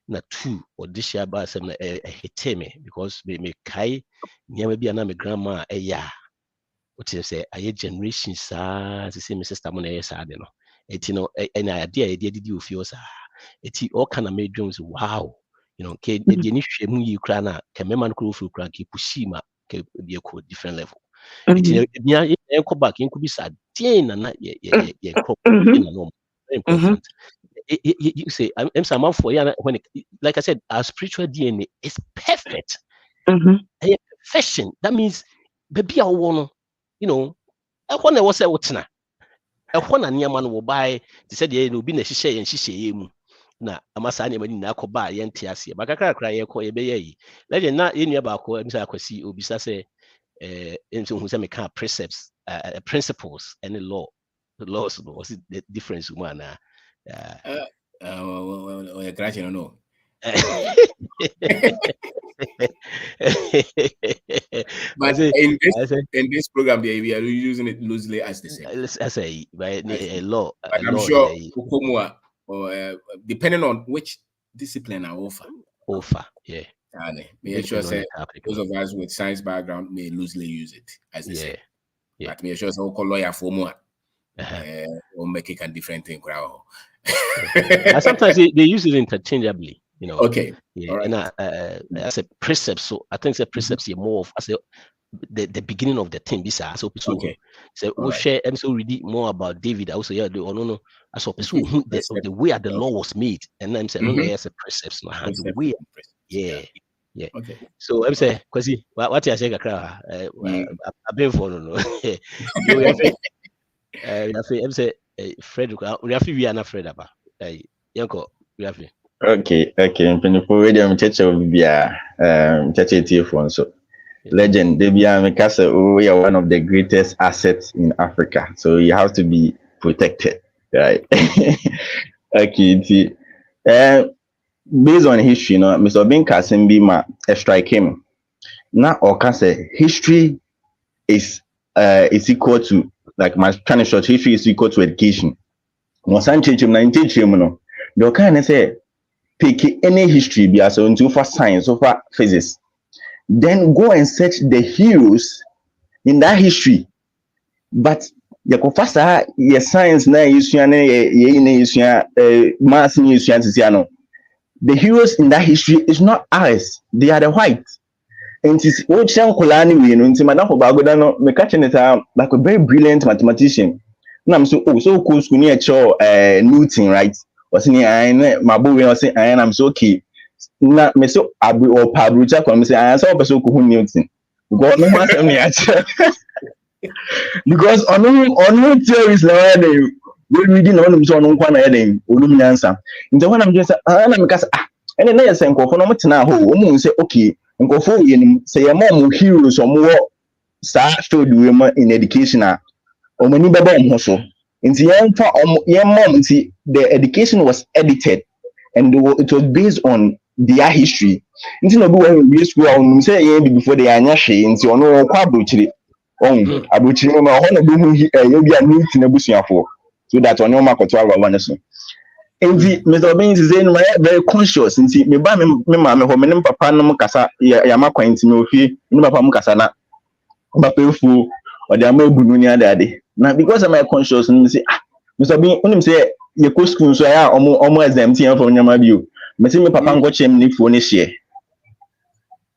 Na two or this year by some hit me because me kai never be an grandma what you say a generation to say my sister money sad no it an idea did you feel it all kind of made dreams wow okay the initial you crana can man crew for crank pushima can be a different level it go back in could be sad and very important. You say I'm someone for when like I said, our spiritual DNA is perfect. Perfection. That means baby I want I want to was a what's na I want a near man will buy. They said yeah, no be and she na amasa ne mani na akoba ye nte ase ba kakra ye ko ye be ye legend na ye nua ba ko emisa akwasi obisa say enso hu say me ka precepts principles and the laws was it the difference one well, crash, I don't know. But in this program, we are using it loosely as the same. As a law. But I'm sure or depending on which discipline I offer. Yeah. May sure say those of us with science background may loosely use it as the same. Yeah. But may sure say call lawyer for more. Or make it a different thing. Sometimes they use it interchangeably. You know. Okay. Yeah. Right. And as a precept, so I think the precepts are more of as the beginning of the thing. This so okay. So we'll share and so read more about David. Also, yeah, no. As a person the way the law was made, and then say no, as a precepts, no, the way. Yeah. Okay. So I'm saying, because what you say, I've been for no. I'm saying, Frederick, we have to be an afraid about. Yanko, we have to. Okay. Mpanyinfo we dem cheche bia cheche tie so legend they be Mikasa we are one of the greatest assets in Africa, so you have to be protected, right? Okay, based on history, you know, Mr. Ben Kasim ma strike him. Now or say history is equal to, like my kind of short, history is equal to education. Monsan teach him 19 teach him no. They can say pick any history be as into for science or for physics, then go and search the heroes in that history. But the professor your science na maths the heroes in that history is not ours, they are the white. And it's ocean colony we madam for bagoda no me catching it like a very brilliant mathematician. Now I'm so cool school near Newton, right? Was in my boy was saying I'm so okay. Na me so abu or pabrucha come say I saw person who Newton. Because no matter me because on theories now we reading on so no kwa na yeden olum answer. Nti when I'm just na me ka say and then say nkofo no mtena ho o say okay nkofo yenim say your mom heroes omo sa field we in education o mani baba omo so. Nti your mom nti the education was edited and it was based on their history. Nti no be when we school on say before they anya hwe nti ono kwa abrochire abrochire no ho na be hu you be a Newton abusuafo, so that on your market to our one so. Nti Mr. Ben is saying very conscious nti me ba me ma ho me papa no kasa ya makwan nti me ofie me papa mo kasa na papa fu o de amabunu ni adade na because am I conscious nti say Mr. Ben unim say ye ko school so ya omo exempt yan for nyama bio me say me papa ngo chem ni fo ni share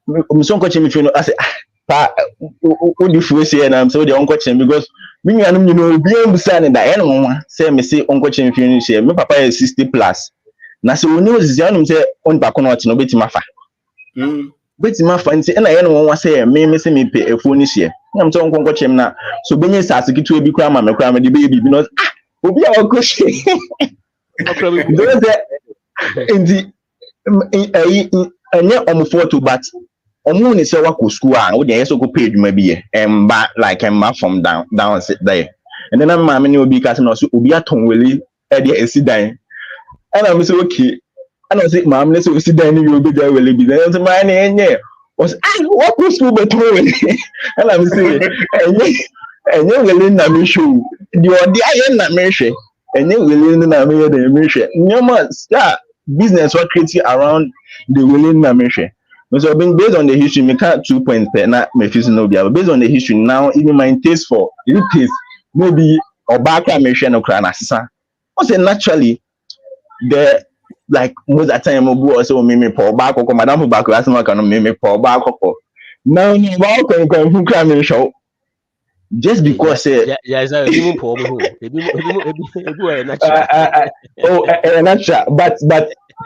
me so ngo chem ni fo no I say pa o di fo share na so de ngo chem because me nuanum you know bi am say na da eno nwa say me say ngo chem fi ni share me papa is 60 plus na say oni ozisi anum say on ba ko no oti no betima fa betima fa nti na ye no nwa say me say me pe efo ni share na me say ngo chem na so benye sase kitu ebi kra ma me kra me de be bi no obi a ko share nti enye omo photo but omo ni say wako school a wo de yeso ko page ma bi emba like emma from down sit there and then am ni obi ka say no so obi aton weli e de esi dan and am say okay and I say mam le so esi dan ni obi da weli bi then say man enye was wako school but weli and am say enye weli na me show the odi aye na me hwe enye weli na me de me hwe nyoma business what creating around the willing na me hwe. So being based on the history, me can't 2 points per na me feel no be based on the history now. Even my taste for it taste maybe or back me share no cry na sisa. I say naturally the like most of the time obu also me pour back or madam for back as no can me pour back or now no back can cry me show just because even pour natural but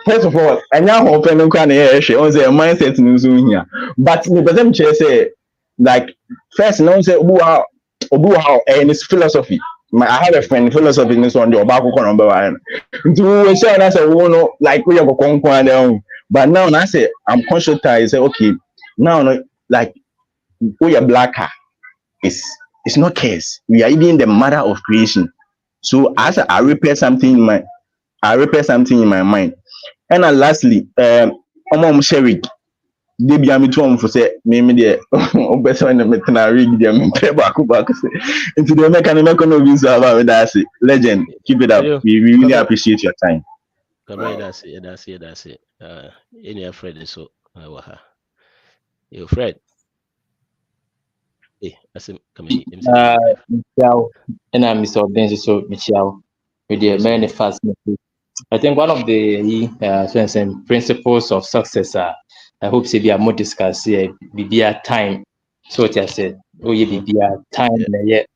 first of all, I now hope no can hear she on the mindset in Zoom here. But the person say like first no say obu how and it's philosophy. I have a friend philosophy in this one, the Obako number one. To say that's a one like we have a conquer down. But now I say I'm conscious I say okay, now like we are blacker. It's not case. We are even the mother of creation. So as I repair something in my mind. And then lastly, Sherry. They be ame to for say me there obeso na metena rig there me pay back say into the mechanic no be so about that say legend keep it up we really appreciate your time Come that's it any Fred so waha you Fred that's him coming Michelle and I'm Mr. Benzo so Michelle with the many fast I think one of the principles of success I hope say be a more discuss here be a time so what I said be a time yet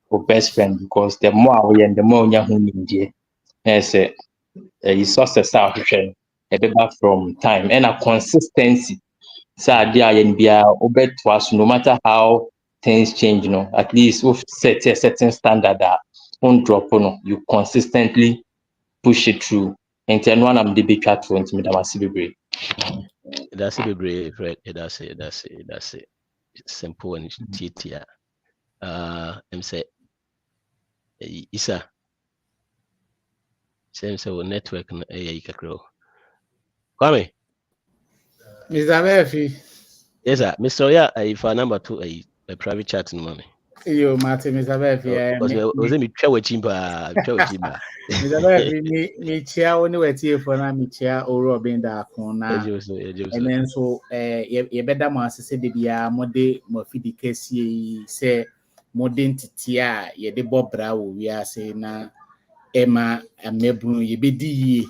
for best friend because the more we and the more you in there as a success out a better from time and a consistency so there and be a obey to us no matter how things change at least we set a certain standard that won't drop you consistently push it through and then one of the big chat for me that was be that's it be Fred that's it simple and TTR I'm say Isa same so network no kakro Kwame Mr. Barfi. yes sir Mr. Oya if number 2 a private chat no mommy Yo, Martin, Mr. Barfi. was me twa wachimba Mr. Barfi, me chia oni wetie for na me chia oro obenda akona. And then so ye beda mo asese de bia mode mo fidi kesi se modern titia ye de bobra wo wi ase na ema amebunu ye bedi yi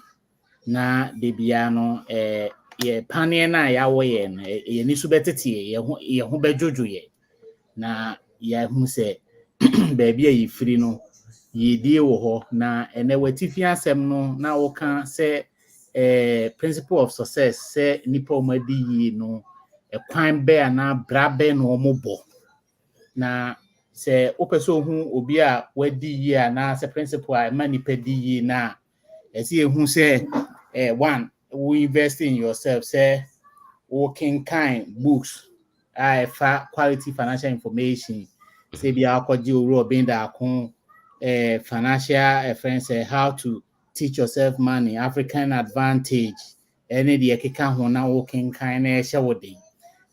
na de bia no ye pane na ya wo ye no ye ni so betete ye ho bejojo ye na ya hu se baby ayi free no ye die wo ho na ene watifi asem no na wo ka se principle of success se nipa o madi yi no kwan be na bra be no omobo na se opeso hu obi a wadi yi na se principle a ma nipa di yi na esi ehu se one we invest in yourself say working kind books quality financial information say be akwaji oru obenda akon financial friends how to teach yourself money African advantage any the keka ho na working kind na ehye wode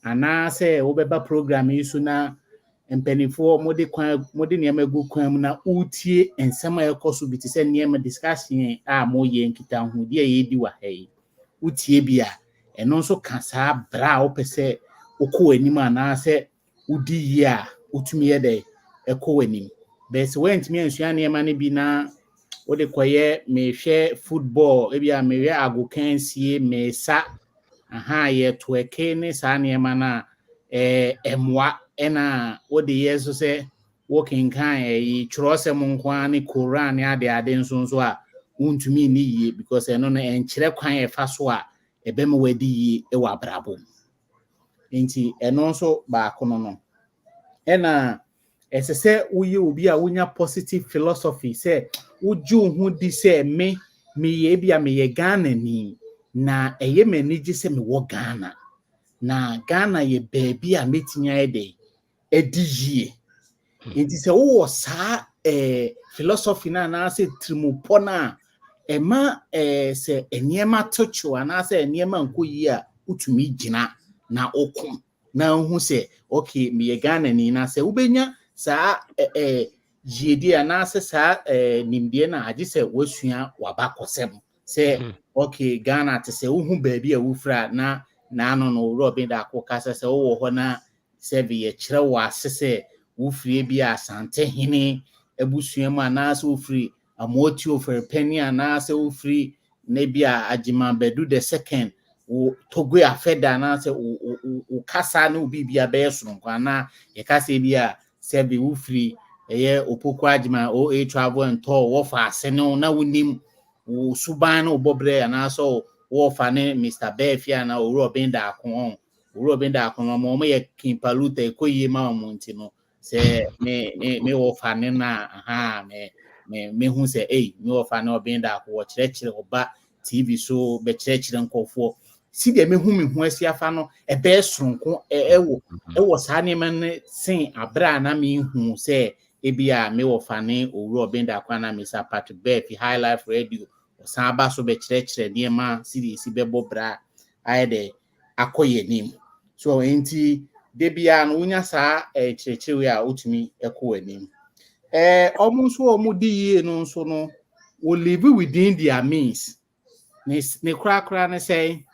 ana say wo beba program yi so na mpanifo mode niam egu kwan mu na utie ensema ekoso bi te say niam discussion a mo ye nkita ho de ye di wa hai utie bia eno nso ka saa bra wo pese okọ anim ana se udi yi a utumi ye de ekọ anim but went me ansua na ema ne bi na wo de koye me hwe football e bia me hwe agokansie me sa aha ye to eke ne saa na ema na emwa ena wo de ye so se working kan yi churosem nkwa ne Quran ne ade nso a untumi ni yi because eno no enkyere kwan e fa so a ebema wadi yi e wa brabo enti eno nso ba kono no ena esese uyi obi a wonya positive philosophy say uju hu di say me ye bia me ye Ghana ni na eye mani gi se me wo Ghana na Ghana ye baby a metinya ede yie enti se wo sa philosophy na say trimupo na ema se eniema tocho ana se eniema nkoyi a utumi gina na okum na hu se okay me ye Ghana ni na se ubenya sa jiedi ana se sa nimdie na age se wasua wabakosem se okay Ghana te se hu baabi a wufra na ano no Robin da akokasa se wo ho na se be ye kire wa asese wufrie bi asante hene abusua mu ana se wufri amoti ofere penny ana se wufri na bia agima bedu the second wo togo afeda na se wo kasa na obi bia be sonko ana ye kasa bia se be wufri eye opoku agima o travel and tour wo fa ase no na wonim wo suban na obobre ana so wo fa ne Mr. Barfi ana o Robin da akon mo ye kimpaluta ekoyi ma omunti no say me wo fane na aha me hu say me wo fane obin da ko chire oba TV so be chire nkofo si de me hu asiafa no e be soronko wo sa ne man sen abra na me hu say ebia me wo fane owuro obin da kwa na Mr. Patrik Barfi High Life Radio san ba so be chire niema si be bobra ayede akoye nim so enti de bia no unya sa chire a utumi ekọ anim omunso omudi no nso no will live within their means ne kra ne say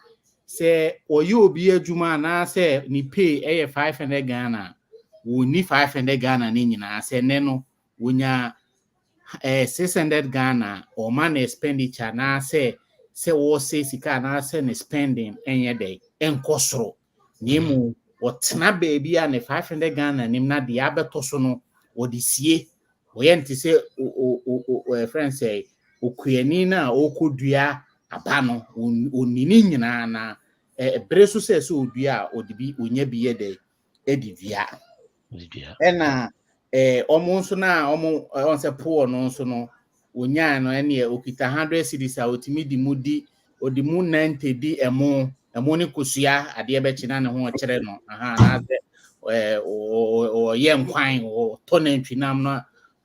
oyi obi adwuma na say ni pay 500 Ghana wo ni 500 Ghana ni nyina say ne no wonya 600 Ghana or man expenditure na say wo say sika na say ne spending enye dey enkosoro nimu wotena baby a ne 500 Ghana nim na de abeto so no odisie oyenti say o friend say okuani na okodua aba no onini nyina na breso say so odua odibi onya biye dey edivia ena omo nso na omo on say poor no nso no onya no ene okita 100 cedis a otimi di mudi odimu 90 di emo ne kosua ade be china ne ho kire no aha na ze o ye nkwan o to na ntwinam no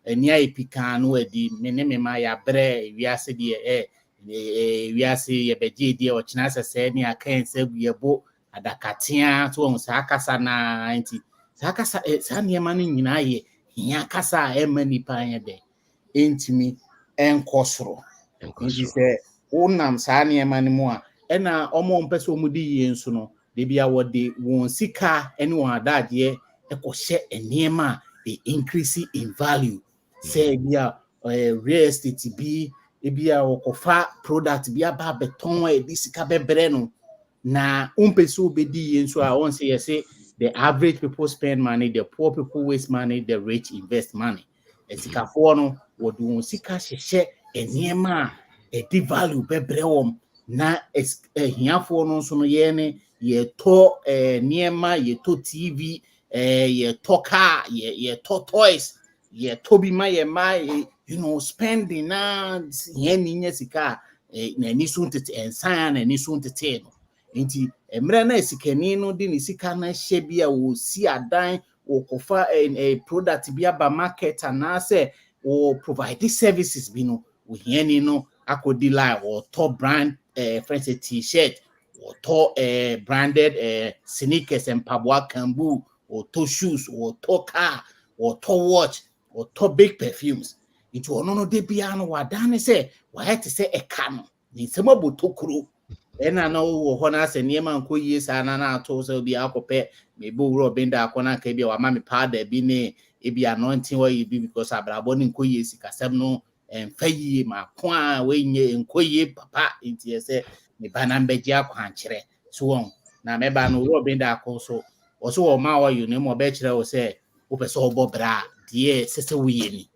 ani ayipika no adi me ma ya bre wiase de wiase ye beje de o china sese ne akan sagu ye bo adakatia so on sa akasa na nti sa akasa sa niema no nyina ye hia kasa emani pan ye de entimi enkosoro nti se wonam sa niema no mu a ena omo mpese omudi ye nso no de bia wode won sika ene won adade ekohye eniema they increase in value say bia real estate bi bia okofa product bia ba beton e sika bebre no na mpese obedi ye nso a won say yes the average people spend money, the poor people waste money, the rich invest money esika fo no wode won sika hye eniema e value bebre wom na hiafo no nso no ye ne ye to niema ye to TV ye to car ye to toys ye to bi ma ye ma spending na ye ninya sika na ni so ntete ensan na ni so ntete no nti emre na sikani no di ni sika na hye bia wo si adan wo kofa product bia ba market na say wo provide services bi no wo hiani no akodi line or top brand friends a t-shirt or top branded sneakers and pabwa kambu or top shoes or top car or top watch or top big perfumes into ono de bia no wadane say why to say e kano ni sema botokuro ena na wo ho na ase niema nkoyie sa na na ato so bia akope me bo wuro benda akona ka bia wa ma me powder bi ne e bia anointing wa yi bi because abrabo ni nkoyie sikasem no fayi ma kwa we nye nkoyie papa nti ese me bana mbeji akwankyere so won na me ba no wuro benda akoso oso wo ma wa yu ne mo be kire wo se wo pese obo bra de sese wiye ni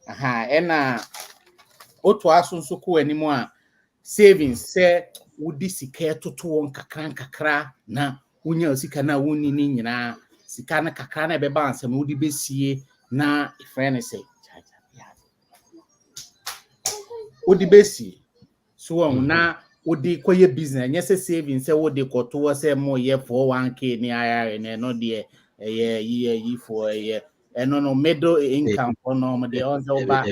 aha ena oto asunso ko animo a savings se wudi sika toto won kakra na wunya sika na woni ni nyina sika na kakra na be ba ansem wudi besie na friend say wudi besie so na wudi koye business nya se savings se wudi koto se mo ye 401k ni aya no de ye for ye eno no middle income for no mo de on so ba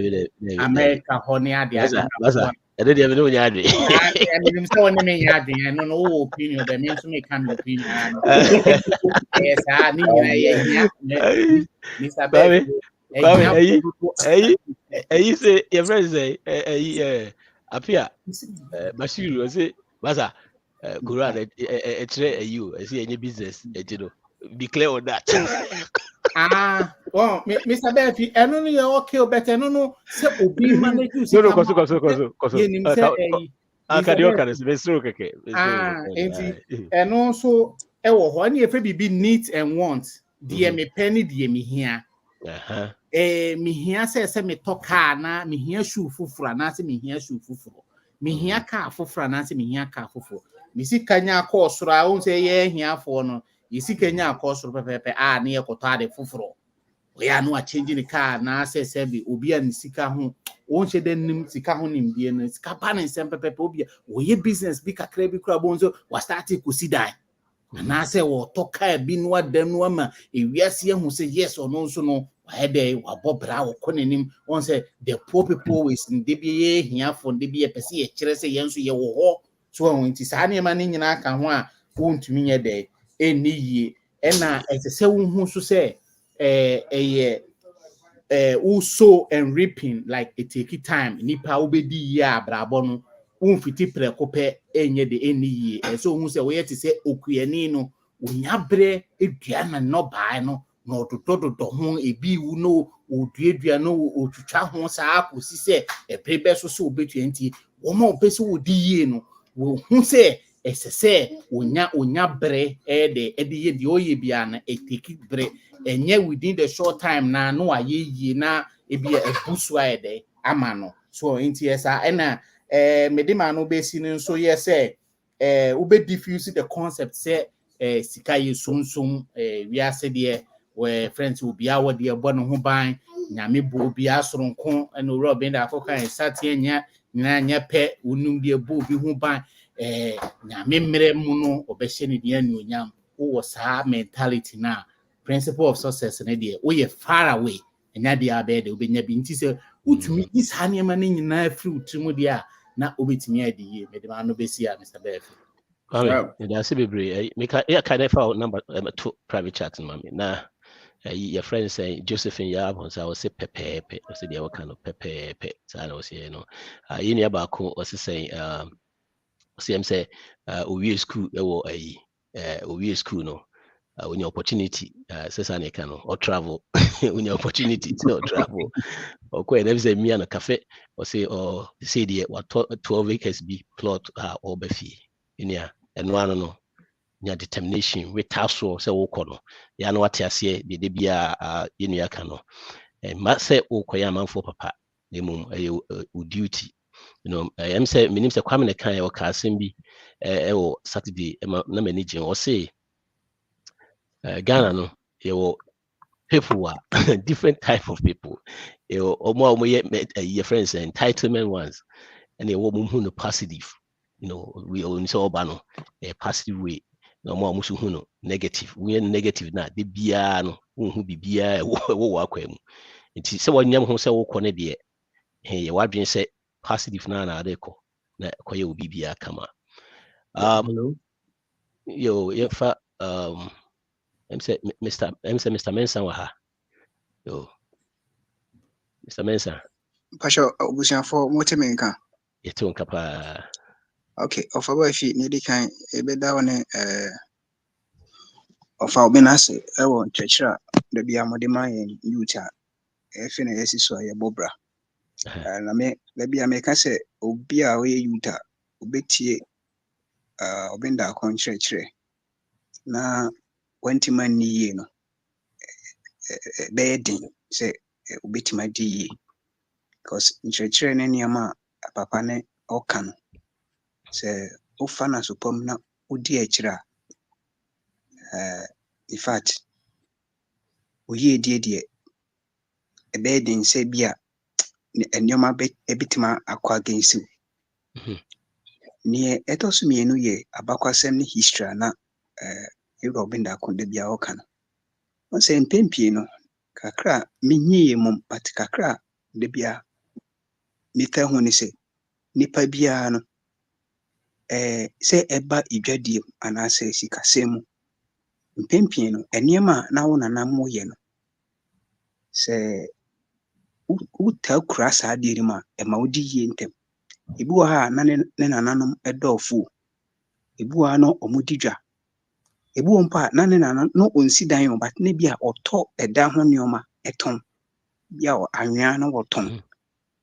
America honey ade ede de me no nya ade I'm so me nya ade no opinion but me so me can opinion yes I ni na ye Mr. Barfi say your friend say apia Bashiru say basa Quran etre you say any business ejiro be clear on that. Well, Mr. Barfi, I don't know okay, but I don't know. So, Obi manage to see. No, and also, when you be neat and want, dear me penny, dear me here. Me here says, me talk car na, me here shoe for nancy, me here shoe for me here car for nancy, me here car for. Me see Kenya course, I won't say, yeah, here for no. You see Kenya course pepe near Kotade Fufro. we are no changing the car na say be obi an sika ho won she den nim sika ho nim die no sika pa ne nsem pepe obi we business bi kakra bi kura bon so wa start ko si dan na say wo to car bi no adam no ama ewiase hu say yes or no so no wa dey wa bobra wo konenim won say the poor people always in dey bi here for dey bi pese ye kire say yenso ye wo ho so won ti sa ne ma ne nyina ka ho a won tumi nye dey eni yie na ese wo hu so say also and reaping like it take time nipa obedi ye abrabo no umfiti preko pe enye de eni ye so hu se we yet say okuani no onyabre eduana no bai no no dododo ho ebi wu no oduadua no otwitwa ho saa akosi se ebrebe so obetu enti wo ma opese wodi ye no wo hu se esese onya bre de ye de oye bia na eteki bre enye within the short time na no aye na ebi ebusu ayede ama no so enti esa na medima no be si nso ye say ube diffuse the concept say sika ye sunsum we ase de we friends obi awo de ebo no ho ban nyame bo obi asoronko na owura obenda akoka sate anya nya pe unum de bo obi ho ban nyame mmere mu no obehye ne de anyonyam wo saa mentality na principle of success na de we far away enya de abede obenya bi nti se utumi isa ne ma ne nyina free utimo de a na obetimi adiye medema no besi a Mr. Barfi that's bebre make a kind of number 2 private chat mami na your friend say Josephine Yab so I was say pepe I said what kind of pepe so I was you know yini abako was say CM say we school we school no when your opportunity says I can or travel when your opportunity to travel or quite never say me and a cafe or say the what 12 acres be plot or befi in here and one no nya determination with tasso say wo kono ya no wate ase de bia yenu ya kano ma say wo koya manfo papa nemum duty you know am say minim say kwame ne kan e ka asem bi wo Saturday na manage o say Ghana no people are different type of people omo your friends entitlement ones and they wo mu no positive you know we only say obano a positive way no more musu hu no negative we negative na de bia no hu bibia wo akwa mu nti se wonyam ho se wo kɔ ne de ye wadwen se positive na de kɔ na kɔ ye obi bia kama yo yefa Mr. Mensa wa ha yo Mr. Mensa Pasha obusiafo motemenka yeto nkapa okay ofa Barfi ne di kan ebeda woni ofa obenase ewo nchechira da bia modema yen yuta efe na yesiso ye bobra na me da bia me ka se obi a we yuta obetie obenda konchechire na wantima niye no bedin se obetima diye because nchechire ne niama papa ne okan se ufana supom na udi echira in fact oye die bedin se bia enyoma ebitima akwa against you ni etosu mienu ye abakwasem ni history na Robinda konde bia okan on se mpempie no kakra minyi mum but kakra de bia mika hu ni se nipa bia no se eba idwadie anase sikasemu mpempie no eniema na wo nanam ye no se uta kura sa de rima ema odi ye ntem ebu ha na ne nananom edofo ebu ha no omudidwa ebu mpa na ne nananom no onsi dan o but ne bia oto eda ho neoma eton bia o anwea no woton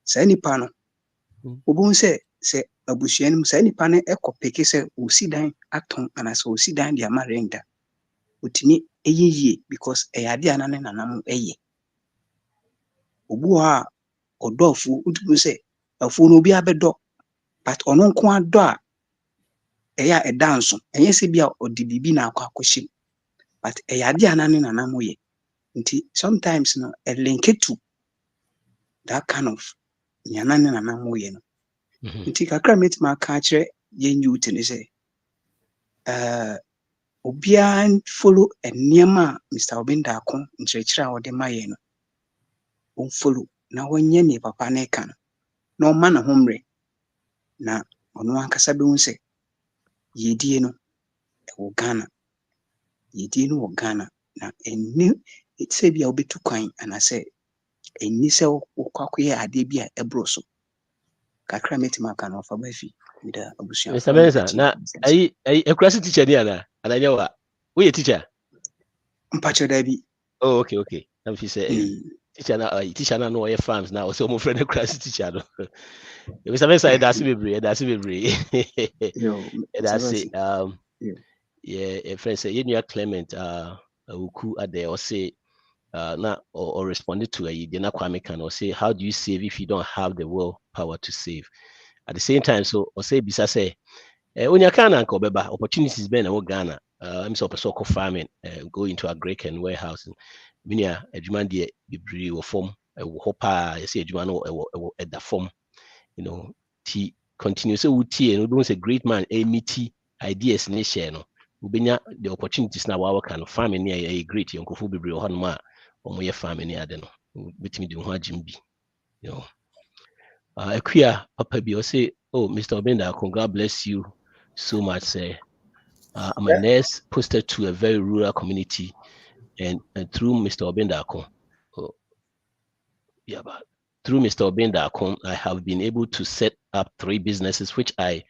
sa nipa no obun se abusuanim sa nipa ne ekopeke se osi dan aton anase osi dan dia marenda otini eyeye because eyade anane nanam eye obu ha odofo utubu se afo no bi abedo but ono nko ado a eya edanso enye se bia odi bibi na akwa akohim but eyade anane nanam ye Sometimes a link it to that kind of nyanana na moye no. Nti kakra metima ka kire yen youth ni say obia follow enema Mr. Obinda Akon nkyerɛkyerɛ a ɔde ma yɛ no. Follow na wonye ne papa na ka no. Na ɔma na homre na ɔno ankasa be hu sɛ yedie no ɛwɔ Ghana. Yedie no wɔ Ghana na enni sɛ bia obetu kwan anasɛ enni sɛ wokwakoyɛ ade bi a ɛbro so. Kakra metima ka no fa Barfi da abusia. Mr. Benza, na ekurasi teacher ni ana nyawa. We teacher? Mpacho da bi. Oh, okay. Am fi say teacher na no ye farms na so mo friend ekurasi teacher no. Mr. Benza that's bebre. That's yeah, friend say you Clement Uku ade or say na or responded to a Dena Kwame can or say how do you save if you don't have the willpower to save? At the same time, so or say bisa say when you can anko beba opportunities ben na Ghana I'm so person farming go into a Greek and warehouse minia adwuma de bibiri wo form hopa you say adwuma no at the form you know t continue so uti and don't say great man meet ideas ni share no ubenya the opportunities na wa kan farming near a great yonkofo bibiri ho no ma omo ye farming ni ade no betimi de ho agim bi you know Akuya Papa Bi say, oh, Mr. Obinda, God bless you so much. Say, I'm a nurse posted to a very rural community, and through Mr. Obinda, through Mr. Obinda, I have been able to set up 3 businesses, which a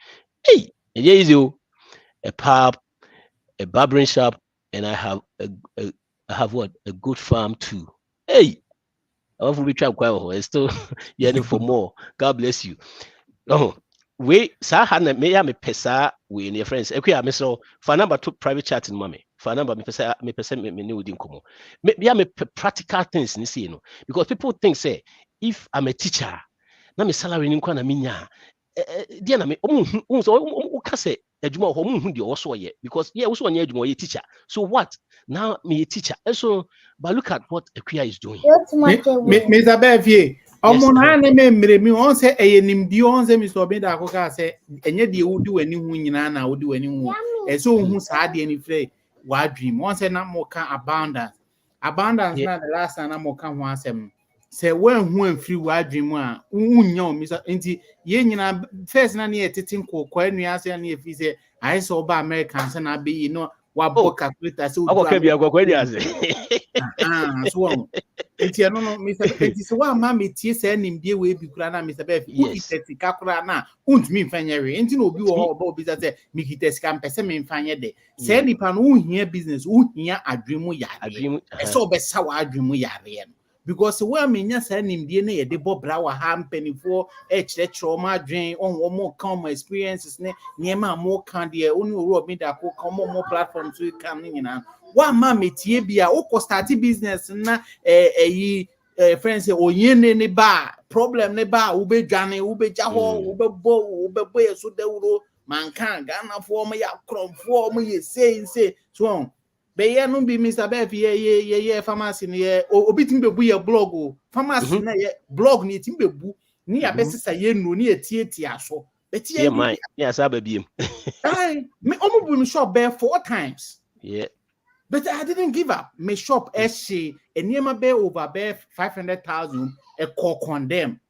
pub, a barbering shop, and I have a good farm too. Hey. I want to be trying still yearning for more. God bless you. Oh, we Sahana me pesa we in your friends. Okay, I so for number 2 private chat in mommy. For number me pesa me new dinkomo. Me practical things ni see no because people think say if I'm a teacher, na me salary ni kwa na minya. Dia na me so ka say adwuma ho mu de also ye because yeah also on adwuma ye teacher. So what? Now me a teacher. So but look at what Akuya is doing. Mr. Barfi, na me mi on say nimdi on say Mr. Obinda Akon say enye de wo di wani hu nyina na wo di wani hu. So hu saa de ni frɛ wa dream. On say na mo ka abundance na the last time na mo ka ho asɛm. Say when hu amfiri wa dream a unya o Mr. Nti ye nyina first na ne yetitin kokwa anu ase na ye fi say I saw ba American say na be you know wa book calculator so okay bi agwakwa di ase. So enti no Mr. Enti so wa ma metie say nimdie we bi kura na Mr. Barfi ukite ka kura na untumi mfanyere enti no obi wo ho oba obi say me kite sika mpese me mfanye de say nipa no uhia business uhia adwemu yare e so obesa wa adwemu yare because when me nya say nimdie na ye de bobra wa ha mpanifo e kyerɛkyerɛ ma adwen on mo come experiences ne niema mo kan de oni owó obi da ko come mo platform so come nyina wa ma metie bia o ko start business na friends say oyene ne ba problem ne ba wo be dwane wo be ja ho wo be bo ye so dawuro man kan Ghana for mo ya kromfo mo ye say so be ye no be Mr. Barfi ye pharmacy ne obi tim be bu ye blog o pharmacy na ye blog ni tim be bu ni ya besisa ye no ni etietia so betie my yes ababiem me omo bu me shop be 4 times yeah. But I didn't give up. My shop she and near my bear over bear 500,000 a call condemn.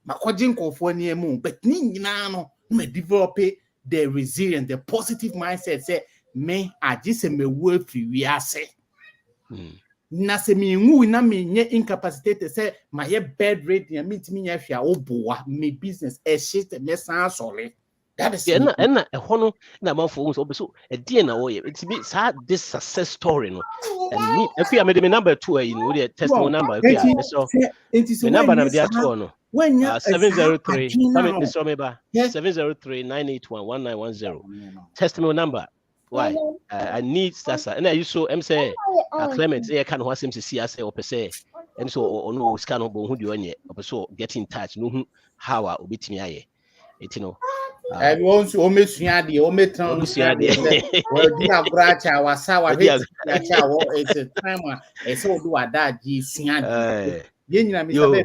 My coding call for near moon, but no me develop the resilience, the positive mindset. Say me I just say me work free we are say. Na se me ngu na me nye incapacitated say my bed rate near me to me if ya oboa me business a shit me sound solid. That is and a hono na man for so a dear na way it's be this success story no and me if you made me number 2 you know the testimony number so the number na dia to no 703 703 981 1910 testimony number why I need sasa and I used so say Clement they can want him to see us or per se and so no scan of who do any so get in touch no how obitimi aye it you know Everyone's almost the only town. Well, dear Bracha was sour. It's a time it's all do a dad. Ye Timo,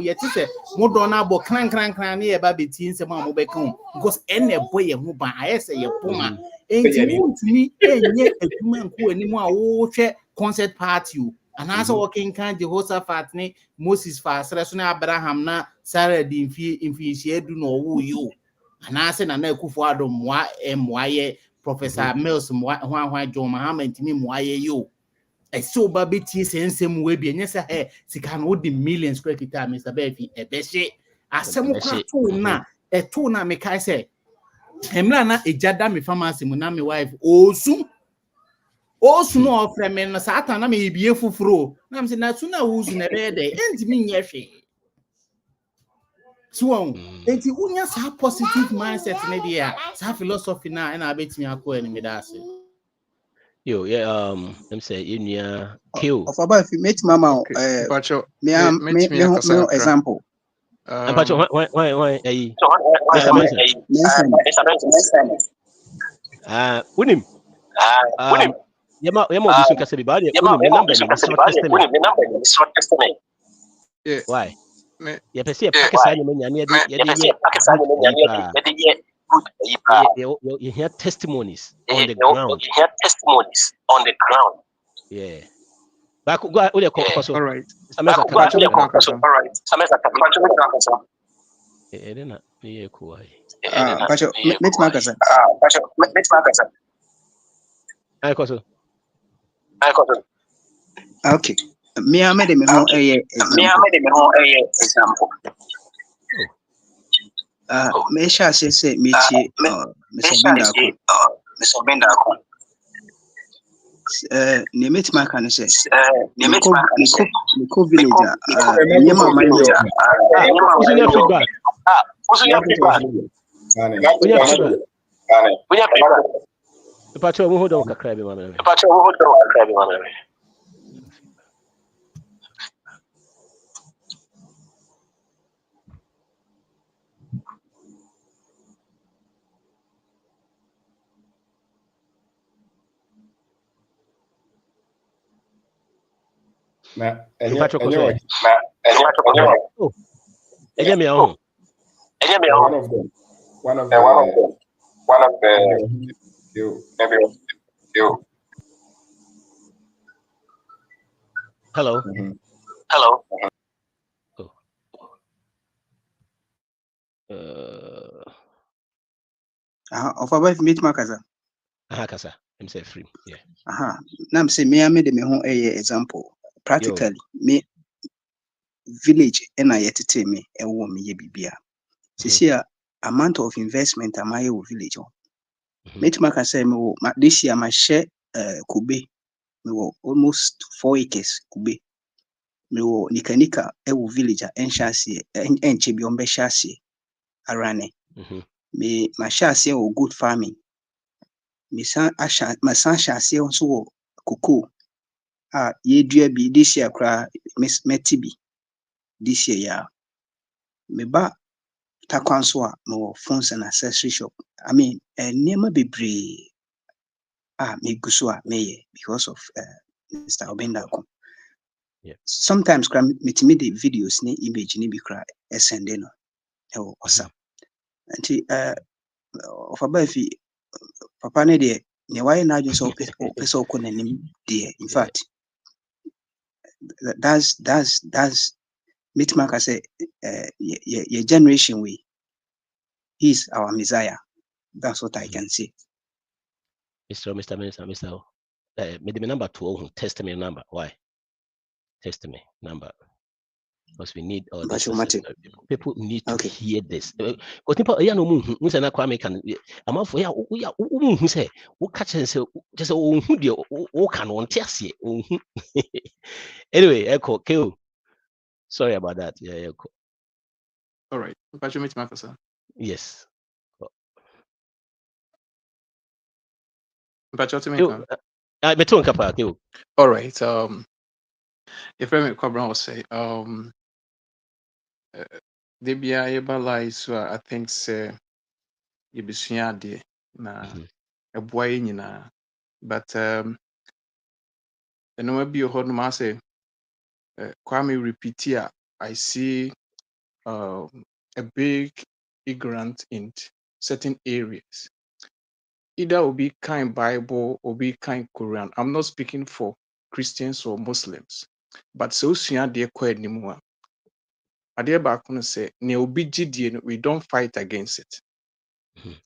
yet is a Modonabo cran near Baby Teens and Mamma Becon, because any boy who by I say your puma ain't to me, and yet a human who anymore concert party. And as a walking kind, the host of Fatney, Moses Fast, Rasuna Abraham, na Sarah Dinfi, Infi, do know who you. And I said, I know Kufuado, Moye, Professor Mills, Juan John Mohammed, to me, Moye, you. I saw Baby T saying same way, and yes, I can hold the million square feet, Mr. Befi, a beshe. As some tuna, a tuna, make I say, Emlana, a jadami pharmacy, Munami wife, oh, soon. Also, no of them and Satan, I may be a fufro. I'm saying that sooner who's in a bed, and me, yes. So, and you won't have positive mindset in the year, have philosophy now, and I bet me a coin in the Yo, yeah, I'm saying in your kill. Of about if you meet Mama, me example. And Pacho, why, Unim. Yemo this can say bad. Short testament. Why? You perceive Pakistan you hear testimonies on the ground. Yeah. Back go all right. Okay. Me I made me home example. Me sha say me chi Mr. Bendako. Ne meet my can say ne ko villager nyama manager feedback Pacho mo hold on kakra bi mama One of the Hello. Hello. Of about meet Makaza. Kasa. I'm say free. Yeah. Now say me I made me home example. Practically me village and I yet to me a woman ye bibia. See amount of investment am I village on. Meet Maka say me this year my share Kube. Me almost 4 acres Kube. Me nikanika villager and chassis and chibiombe chassis arane. Me my chassis or good farming. Me san asha my san chassis also cocoa. Ye dua bi this year kra metibi this year ya. Me ba takwanso a no phones and accessory shop. I mean nema bebre me gusua me because of Mr. Obendako. Yeah. Sometimes me the videos ni image ni bi kra send no e WhatsApp. Anti of Barfi papa ne de ne why na just so konanim there. In fact that's Mitmark say your generation way. He's our Messiah. That's what I can say. Mr. Made me number 2 test me number. Why? Test me number. Because we need all this. People need to hear this. Because people no who say na kwame can am for who say who catch and say just who can on test Anyway, echo kill. Sorry about that. Yeah, echo. All right. But you meet my person. Yes. But you to me. All right. If I may Brown will say Debia Ebala is I think say Yebisua de na a boy nyina. But and be a hard ma say Kwame repeat here. I see a big ignorant in certain areas. Either will be kind Bible or be kind Quran. I'm not speaking for Christians or Muslims, but so soon they quite anymore. Adeɛ baako no sɛ nea obi gyidie no we don't fight against it,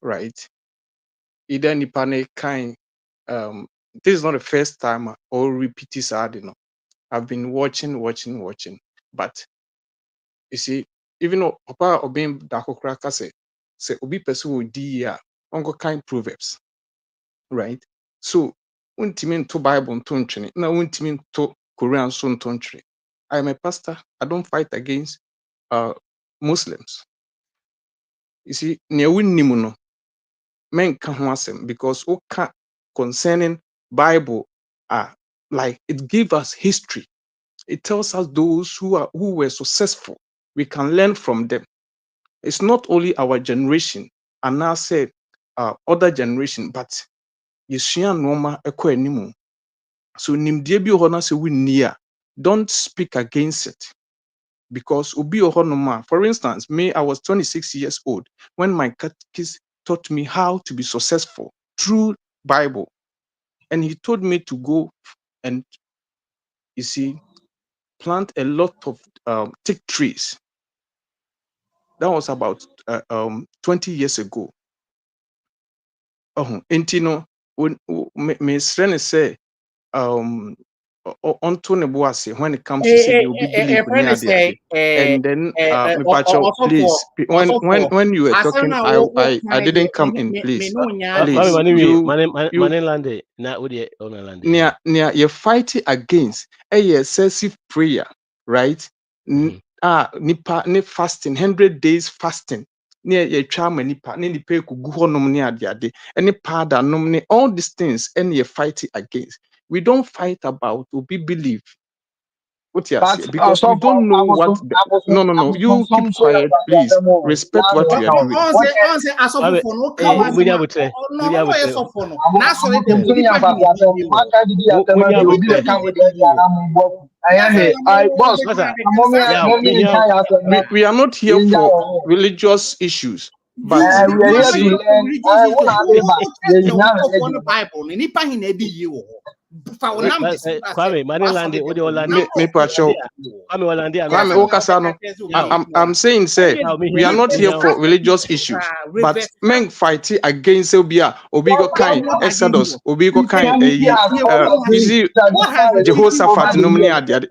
right? Either nipa ne kind this is not the first time or repeat this no. I've been watching, but you see, even though Papa obeying Dakokra kase say obi person will dia onko kind proverbs, right? So untimi to Bible nto ntwene na untimi to Korean so nto ntwene. I am a pastor. I don't fight against Muslims. You see, nea wunnimu no menka ho asɛm because oka concerning Bible like it gives us history. It tells us those who were successful. We can learn from them. It's not only our generation and now said other generation, but yesua noma ekɔ animu. So nimdie bi wɔ hɔ na sɛ wunni a, don't speak against it. Because ubi ohonoma, for instance, me, I was 26 years old when my catechist taught me how to be successful through Bible. And he told me to go and, you see, plant a lot of teak trees. That was about 20 years ago. Intino, when Miss Rene say, onto Nebuasi when it comes to say you'll be believe and then please when you were talking I didn't come in, please you're fighting against a excessive prayer, right? Nipa ne fasting 100 days fasting near your charm and nipa ne nipa kugu honom ne ade any powder nom ne all these things and you're fighting against. We don't fight about to be believe. What you say? Because we don't know what. No. You keep quiet, please. Respect what we are doing. We are not here for religious issues. But I'm saying, say, we are not here for religious issues, but men fighting against Obigo kind, Exodus, Obigo kind, Jehoshaphat,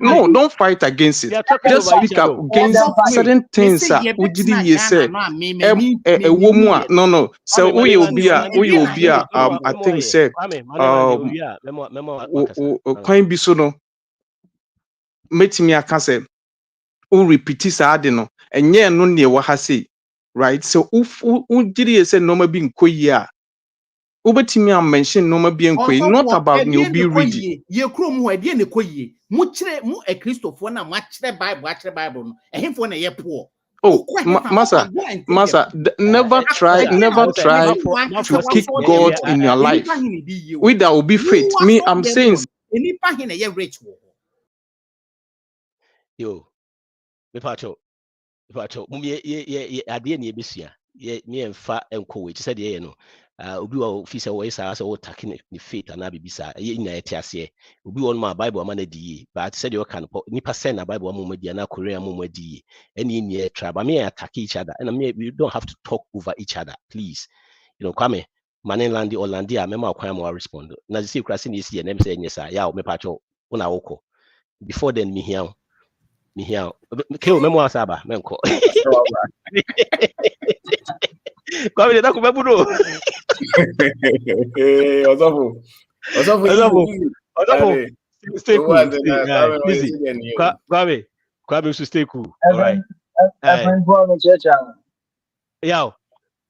no, don't fight against it. Just speak up against certain things. A woman, no. So we will be I think, say, Queen Bisono, Metimi Akase, who repeats Adeno, and yeah, no near what has say, right? So, who did he say no being queer? Ubetimi mention no being queer, not about you be ready. Ye chrome who idea ne queer, muchre mu a Christopher, much the Bible, and him for a poor. Oh, Massa, never try to kick God in your life. With that will be faith. Me, I'm saying. Yo, me pacho, idea ni ebisia. Me enfa enko. It said ye no. Obi wa officer wa isa asa o taking the faith and abibisa. Ye ina etiase. Obi won ma Bible amana di. But said you can nipa send na Bible amu di na Korean amu di. Any in tribe. Me attack each other. And we don't have to talk over each other, please. You know, Kwame, Manenlandi or Landia, mema kwa mo respond. Na see krasi ni si na me say yes ya me pacho una woko. Before then me here. Kill memo asaba menko. Kwa vile taku mebudo. Ozofu. Stay cool. Easy. Kwame should stay cool. All right. Yo,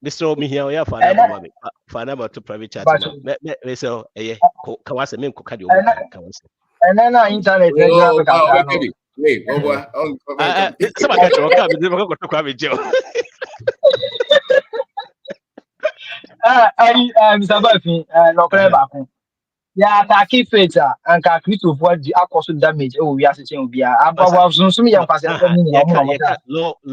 Mr. Me here, yeah, for to private chat. Me so kawase menko kadi and then internet Wait, somebody catch you. Okay, we go to Kwame Joe. Mr. Barfi, no problem. Yeah, Taki Feta and Kakito for the accost damage. Oh, we are sitting here. I was some young person. Law of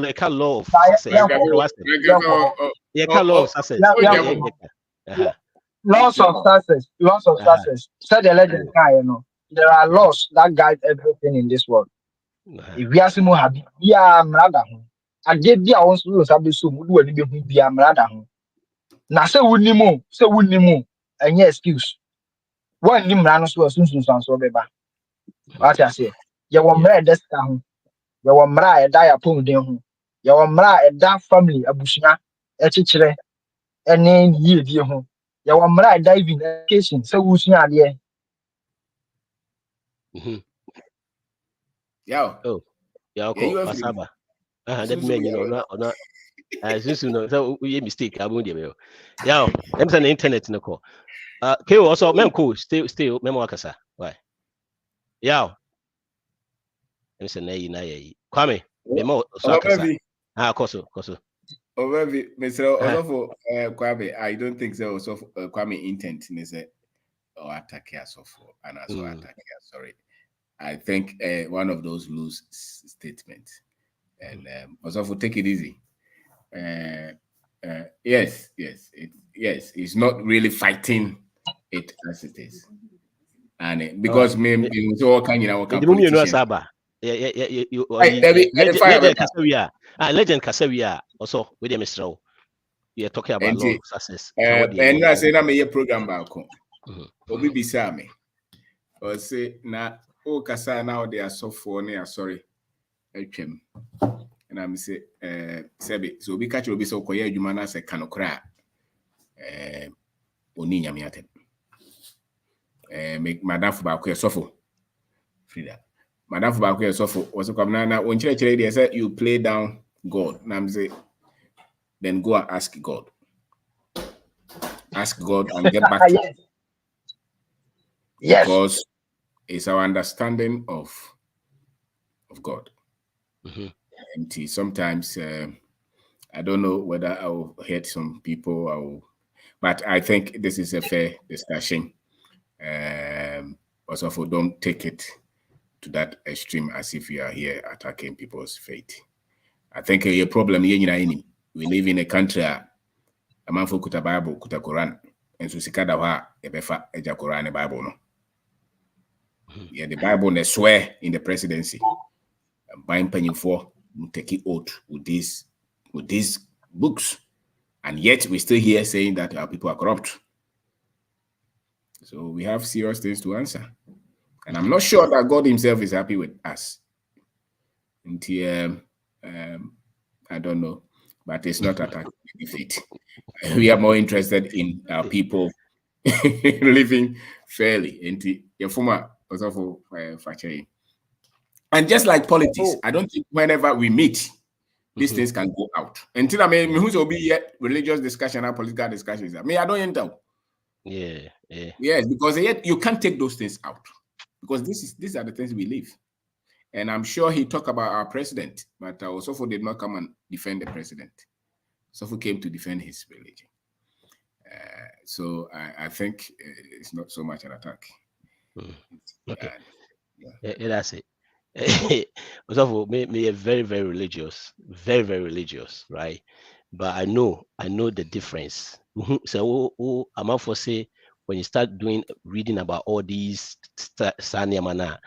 success. Law of success. Laws of success. Said the legend, there are laws that guide everything in this world. If we are some happy, we are rather. I get the own rules. I be so good. We are rather. Now, say, wouldn't you and yes, excuse. One nim ranos was soon so beba. What I say, you were married this town. You were married, die upon them. You were married, that family, a bushna, a teacher, and name ye, dear home. You were married, diving education, so who's not there? Yeah. Oh, yeah, okay. Pasaba. That man, or not. As you know, so we mistake. I won't be. Yeah, I'm saying internet no call. Okay, also, mem cool. Still, memo kasa. Why? Yeah. I'm saying nay. Kwame, memo so kasa. Koso. Oh, maybe, Mr. Osofo Kwame. I don't think so. Also, Kwame intent is a or attack Osofo and also attack. Sorry, I think one of those loose statements. And Osofo, take it easy. Yes, it's not really fighting it as it is, and because me so kind of legend Kasawia also with the Mr. We are talking about law of success. And I say na me program back obi bisa me or say na o kasa now they are so for near sorry HM. And I'm say, Sebi, so we catch obi so koye adwuma na se kanokra oni nyame atem. Make madam for ba koye sofo. Frida. Madam for ba koye sofo was come na on chire dey say you play down God. Na I'm say then go and ask God. Ask God and get back to Yes. Yes. Because it's our understanding of God. And sometimes I don't know whether I will hurt some people, but I think this is a fair discussion. Also, don't take it to that extreme as if you are here attacking people's faith. I think a problem here, we live in a country, a man for kuta Bible, kuta Quran, and so sikada wa ebefa eja Quran Bible no. Yeah, the Bible ne swear in the presidency. Buying penny for taking oath with these books, and yet we still here saying that our people are corrupt. So we have serious things to answer, and I'm not sure that God Himself is happy with us. And I don't know, but it's not attacking faith. We are more interested in our people living fairly. And your former also for and just like politics, I don't think whenever we meet, these things can go out. Until I mean, who's will be yet religious discussion and political discussions. I mean, I don't enter. Yeah. Yes, because yet you can't take those things out because these are the things we live. And I'm sure he talked about our president, but Osofo did not come and defend the president. Osofo came to defend his religion. So I think it's not so much an attack. Okay. That's it. Also, me very, very religious, right? But I know the difference. So, I'm out for say when you start reading about all these Sanyamana,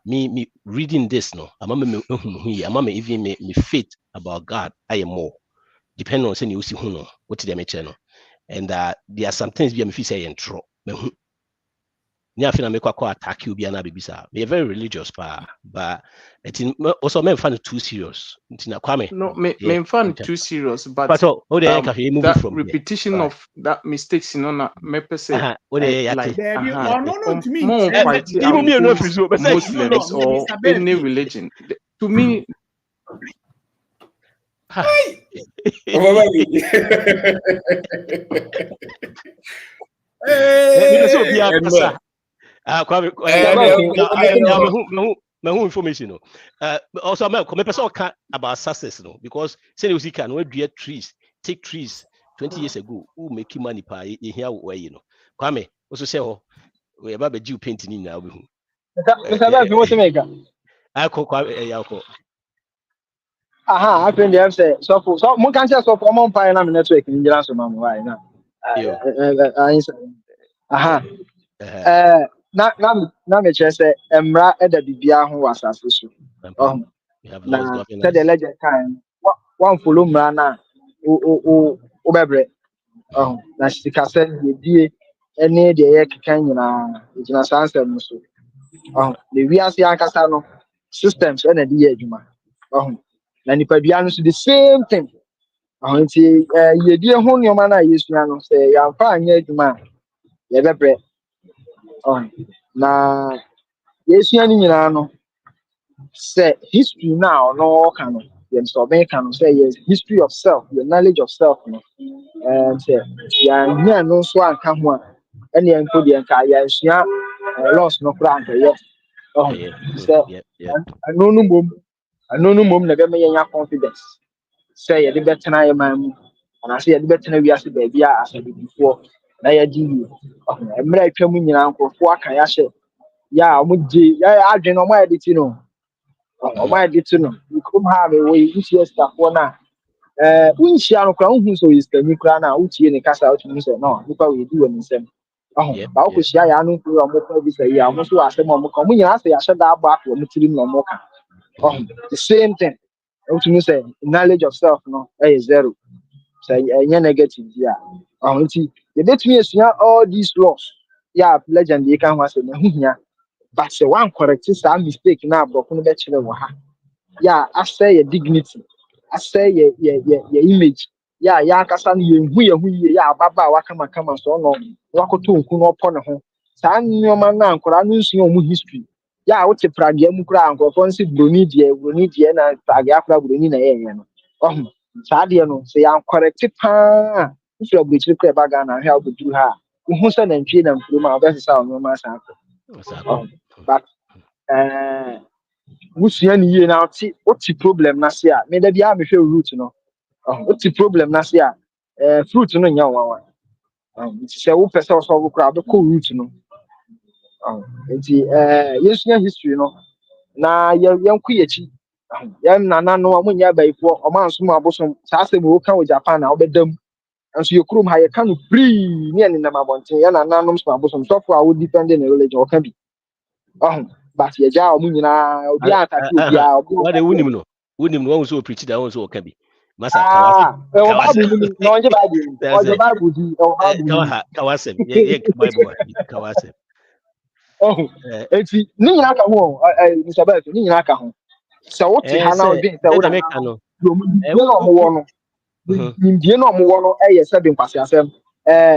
me reading this no, I'm even me faith about God. I am more depending on saying you see who what did they mention, and there are some things we feel say in trouble. We're very religious, but it's also men find it too serious. No, men find too serious, but that repetition of that mistakes, me per se, like Muslims or any religion. To me, my information. Also, my person about success, because say you can we do trees, take trees 20 years ago, who make money pay here where Kwame also say we about the Jew painting in now. Mr. Barfi, what's the maker? I call Kwame. Aha, I think they have said so. One can say so for one pie and network in the answer, mama. Why now? Aha. Na me kyerɛ sɛ mmara ɛda biribiara ho wɔ asase so. Na sɛ the legend kan one follow mmara na o bɛbrɛ. Na sikasɛm yɛdie ɛne deɛ ɛyɛ keka nyinaa gyina saa nsɛm no so. Na wiase ankasa no systems ɛna de yɛ adwuma. Na nipadua no so the same thing. Nti yɛdie ho nneɛma no a yɛsua no sɛ yɛamfa anyɛ adwuma a yɛbɛbrɛ. Na yɛsua no nyinaa no sɛ history now no ka no yɛn sɛ ɔbɛn ka no sɛ yɛ history of self, the knowledge of self no sɛ yɛanyɛ no nso anka ho a ɛne yɛn nko deɛ nka yɛasua laws no koraa nkɛyɛ sɛ ɛno no mmom na ɛbɛma yɛnya confidence sɛ yɛde bɛtena yɛ man mu anaasɛ yɛde bɛtena wiase baabi a asɛdebifoɔ na yɛgye yie mmerɛ atwa mu nyinaa nkurɔfoɔ aka yɛahyɛ yɛ a ɔmo gye adwene ɔmo ayɛ de ti no ɔmo ayɛ de ti no kurom ha me wɔ yi wotie sikafoɔ no a wonhyia no koraa wohu sɛ ɔyɛ sikani koraa no a wotie ne kasa wotumi sɛ no nipa wɔyɛdi wɔ ne nsɛm ba wokɔhyia yɛ ano nkuro a ɔmo kɔ bi sɛ yi a ɔmo nso wɔ asɛm a ɔmo ka ɔmo nyinaa sɛ yɛahyɛ da abɔ ato ɔmo tirim na ɔmo ka the same thing wotumi sɛ knowledge of self no ɛyɛ zero sɛ ɛnyɛ negative bi a nti yɛbɛtumi asua all these laws yɛ legend yi ka ho asɛm ɛho hia but sɛ one correct saa mistake na aborɔfo no bɛkyerɛ wɔ ha yɛ asɛ yɛ dignity asɛ yɛ image yɛ yɛankasa no yɛnhu yɛn ho yie yɛ ababaawa kamakama so ɔno wakɔtɔ nku na ɔpɔ ne ho saa nneɛma no a nkɔraa no nsua ɔmo history yɛ a wote pragea mu koraa nkurɔfoɔ nso buroni deɛ na pragea koraa buroni na ɛyɛ no saa deɛ no sɛ yɛankɔrɛkte paa wofiri aburokyire koraa ɛba Ghana ahwɛ a wobɛduru ha a wohu sɛ nantwie na mfurom a wobɛsesa wo nneɛma asan akɔ but wosua ne yie na wote problem n'ase a meda biara mehwɛ root no wote problem n'ase a fruit no nyɛ nwanwa nti sɛ wopɛ sɛ ɔsɔfo koraa wobɛkɔ root no nti yɛsua history no na yɛnkɔ yɛkyi yɛn nananom a monyɛ abayifoɔ ɔma nsom abosom saa asɛm wɔka wɔ Japan a wobɛda mu nso yɛ kurom ha yɛka no prii ne yɛnenam abɔnten yɛn nananom som abosom sɔfo a wodepende ne religion ɔka bi but yɛgya ɔmo nyinaa obi atake obiara wonim no wɔn nso preach da wɔn nso wɔka bi masa kawasɛm na ɔngye Bible di kawasɛm yɛ Bible kawasɛm enti ne nyinaa ka ho Mr. Barfi ne nyinaa ka ho sɛ wote ha na ɔdwen sɛ woda nimdie na ɔmowɔ no ɛyɛ sɛ de nkwaseasɛm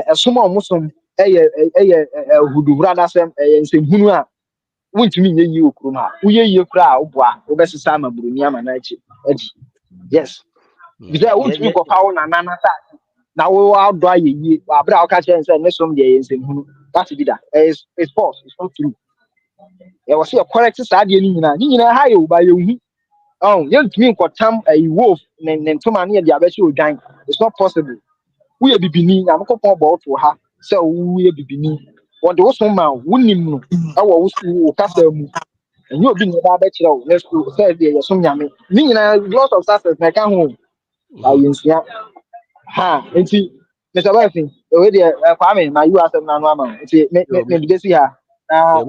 ɛsom a ɔmo som ɛyɛ huduhuradasɛm ɛyɛ nsɛmhunu a wontumi nyɛ yie wɔ kurom ha woyɛ yie koraa a woboa wobɛsesa ama buroni ama no akyi adi yes bisɛ wontumi kɔfa wo nana no sa na wo adɔ ayɛ yie aberɛ a woka kyerɛ sɛ ne som deɛ ɛyɛ nsɛmhunu that bi da it's false, it's not true yɛwɔ sɛ yɛcorrect saa deɛ no nyinaa ha yɛ wo ba yɛnhu yɛntumi nkɔtam wolf ne ntoma no yɛde abɛhyɛ odwan it's not possible woyɛ bibini Nyankopɔn bɔ wo to ha sɛ woyɛ bibini wɔde wo som ma wonim no ɛwɔ wo kasa mu ɛnyɛ obi na ɛba abɛkyerɛ wo next sɛ deɛ yɛsom Nyame ne nyinaa lots of success na ɛka ho yɛnsua nti Mr. Barfi ɛwɔ deɛ Kwame ma yiwa asɛm na no ama nti me de bɛsi ha na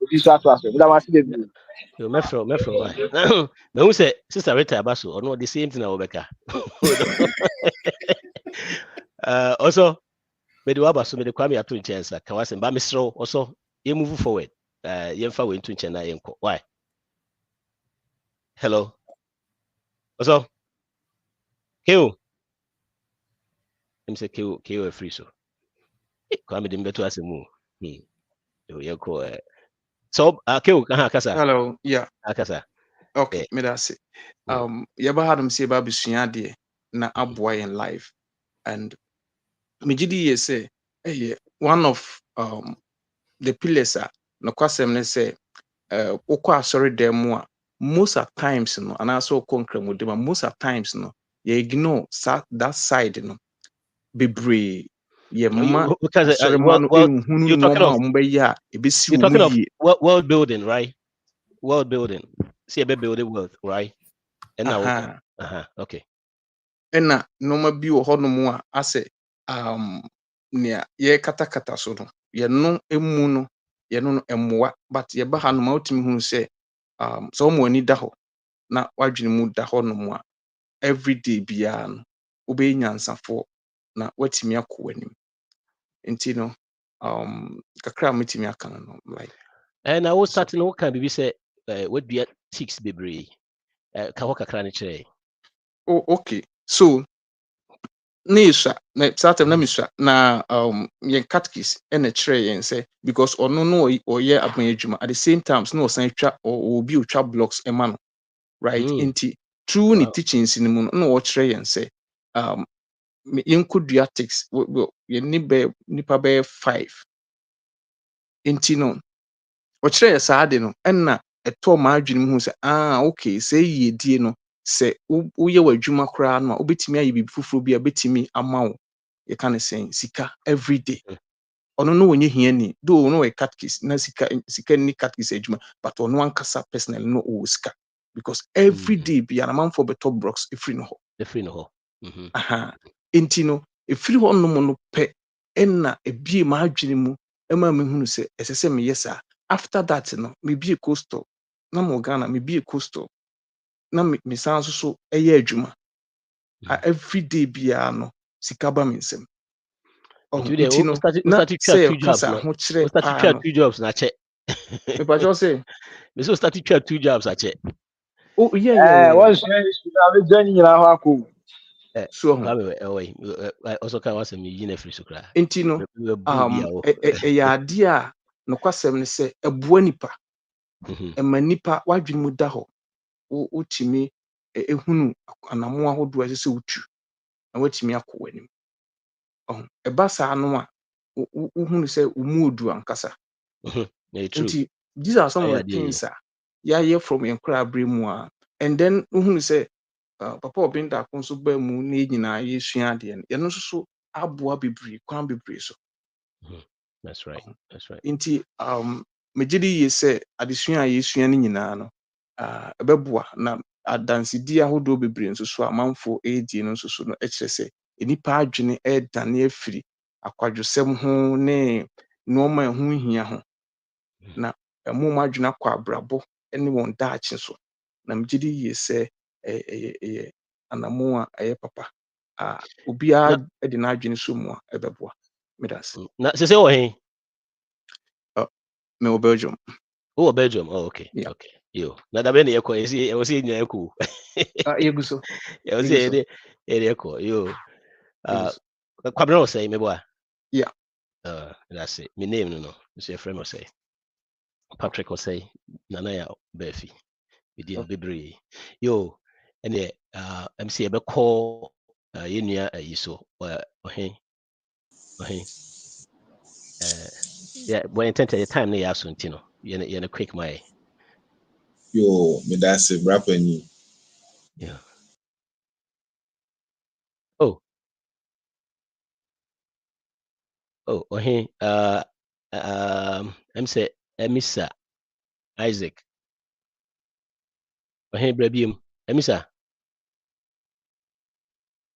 obi so ato aso da wase bebree mefro na hu sɛ sister Rita aba so ɔno the same thing na wɔbɛka also mede waba so mede Kwame ato nkyɛn sa ka wasɛm ba mesrɛ also yɛ move forward yɛmfa wɔ nto nkyɛn na yɛnkɔ why hello also keo say keo free so Kwame de mbeto asɛm mu yɛkɔ so keo kasa hello yeah akasa okay me that say yɛba hadom sɛ yɛba abɛsua adeɛ na aboa yɛn life and megidi yɛ sɛ one of the pillars a nokwasɛm ne sɛ okwa sorry dem a most at times no and also concrete modem most at times no you ignore that side no bebre ye ma because sorry well, man well, ehunu you're talking no ma of ombeya ebesi you're wo mu talking of yie world building, right? World building. See a building world, right? And now, aha okay. ena no ma bi wo hono a ase nea ye kata so no ye no emu no ye no emmoa but ye ba ha no ma otimi hu se so mo ani da ho na wadwene mu da ho no a everyday biara no obe nyansafo na watimi akọ w'anim nti no kakra metimi aka no like And I was so starting what can be say what be at 6 bebre. Ka ho kakra ne kire. oh okay so na isha na startem na misha na yen catechies na kire yen say because ono no oyɛ aban adwuma at the same time no osan twa obi otwa blocks ema no right nti through ni Wow. teachings ni mu no na wɔkyerɛ yen say yɛnkɔdua ticks yɛni bɛ nipa bɛyɛ 5 nti no ɔkyerɛ yɛ saa de no ɛna ɛtɔ maa adwene mu hu sɛ okay sɛ yie die no sɛ woyɛ w'adwuma koraa no a wobɛtumi ayɛ biribi foforɔ bi a bɛtumi ama wo yɛka ne sɛn sika everyday ɔno no wɔnyɛ hiani though no wɔyɛ catechist na sika ni catechist adwuma but ɔno ankasa personally no ɔwɔ sika because everyday bia na manfoɔ bɛtɔ blocks ɛfiri no hɔ The no. aha nti no ɛfiri hɔ nom no pɛ ɛna ebie m'adwene mu ɛma mehunu sɛ ɛsɛ sɛ meyɛ saa after that no mebie coastal na mo Ghana mebie coastal na mesan so ɛyɛ adwuma everyday biara no sika ba me nsam nti no na sɛ two yɛka jobs sɛ no. ahokyerɛ Started paa no two jobs na che. mepakyɛw sɛ Me so started two jobs na che. oh yeah What's your journey in our home? so Also can was me yin free sukra. nti no ɛyɛ adeɛ a nokwasɛm ne sɛ ɛboa nipa ɛma nipa wadwene mu da hɔ wotumi ehunu anammɔ ahodoɔ a ɛsɛ sɛ wotu na watumi akɔ w'anim ɛba saa no a wohunu sɛ wo mu odu ankasa nti these are some of the things a yɛayɛ from yɛn koraa mu a and then wohunu sɛ papa ɔbɛn daako nso baa mu na yɛn nyinaa yɛsua adeɛ no yɛno nso so aboa bebree kwan bebree so That's right. nti megye di yie sɛ adesua a yɛsua no nyinaa no ɛbɛboa na adansedi ahodoɔ bebree nso so a amanfoɔ ɛredie no nso so no ɛkyerɛ sɛ nnipa adwene ɛredane afiri akwadwosɛm ho ne nneɛma a ɛho hia ho na ɛmo adwene akɔ abrabɔ ne wɔn daakye so na megye di yie sɛ ɛyɛ anammɔn a ɛyɛ papa obiara de n'adwene so mu a ɛbɛboa medas na sɛ sɛ wɔ he me wɔ Belgium. Oh, Belgium. Oh, okay. Yeah. Okay. Yo. Na da bene yeko. I was in yeko. Yegu so. I was in yeko. Yo. Kwabena was saying me boy. Yeah. That's it. My name no. It's your friend was say. Patrik was say. Nana ya Barfi. We did bebre. Yo. And MC ebe call yenya yiso. Okay. Yeah, when intent at the time they ask you you're a quick my. Yo, me that's a rapper ni. Yeah. Oh, hey, I'm say, Mr. Isaac. Oh, hey, Brabium, Mr.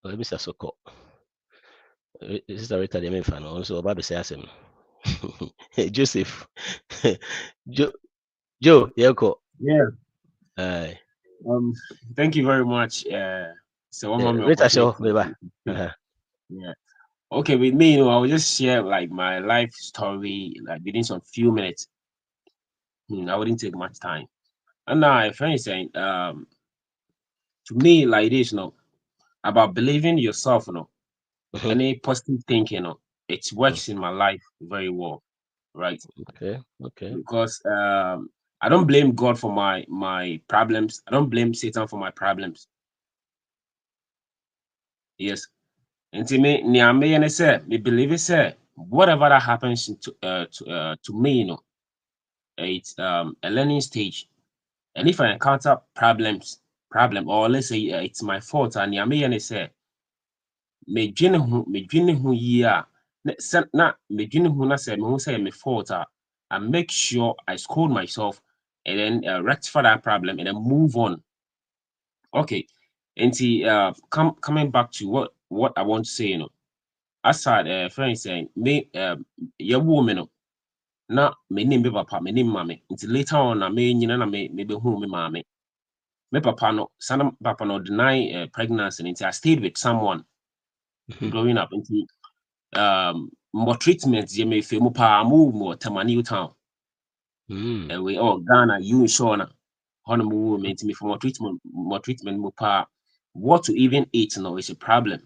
Oh, Mr. Soko. This is the rate of the main fan. Also, about the same. Joseph. Joe, Yoko. Yeah. Thank you very much. So one more Yeah. Okay, with me, I will just share like my life story, like within some few minutes. I wouldn't take much time. And now, if anything, to me, like this, about believing yourself, any positive thinking, it works in my life very well, right? Okay. Because I don't blame God for my problems. I don't blame Satan for my problems. Yes. And to me, me believe it, say whatever that happens to me, it's a learning stage. And if I encounter problem, or let's say it's my fault, and I may say, me dwene ho yi na me dwene ho na say me ho say me fault, I make sure I scold myself and then rectify that problem and then move on. Okay, and see, coming back to what I want to say, as I friend saying, me your woman, na me name be papa, me name mommy. Until later on, I may na me be home me mommy. Me papa no, son papa no deny pregnancy until I stayed with someone growing up into more treatments you may feel more more Tamani town. And we all Ghana, you sure na honeymoon meant me for more treatment more what to even eat no is a problem.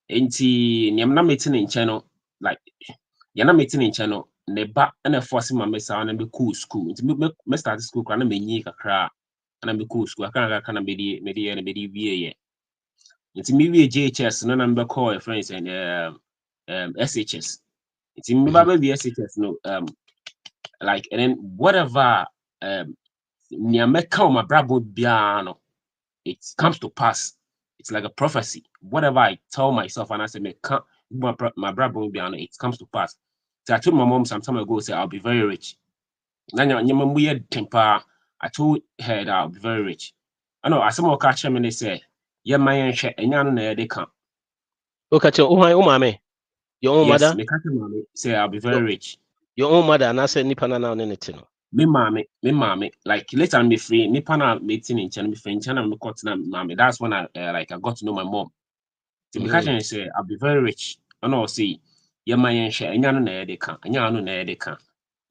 Enti nyamna meeting in channel like yana meeting in channel neba and a forcing my mess and be cool school. Nti me start school kana me nyi kakra and be cool school. Kana be VA. Nti me wie JHS no na me call friends and SHS. Nti me ba be SHS no like and then whatever near me count my brabo biano it comes to pass. It's like a prophecy. Whatever I tell myself and I say me can't my brabo biano it comes to pass. So I told my mom some time ago say I'll be very rich. I told her that I'll be very rich. I know as someone catch me and they say, yeah, my share and no they can't. Okay, oh my your own Yes, mother? me catch mommy say I'll be very rich. Your own mother, and I said nipa na anything. Me mommy, like later me free, nipa na meeting in China, me free in China, me got to mommy. That's when I like I got to know my mom. So me catch and say I'll be very rich. I know say, yeah, my share and no they can't, and no they can't.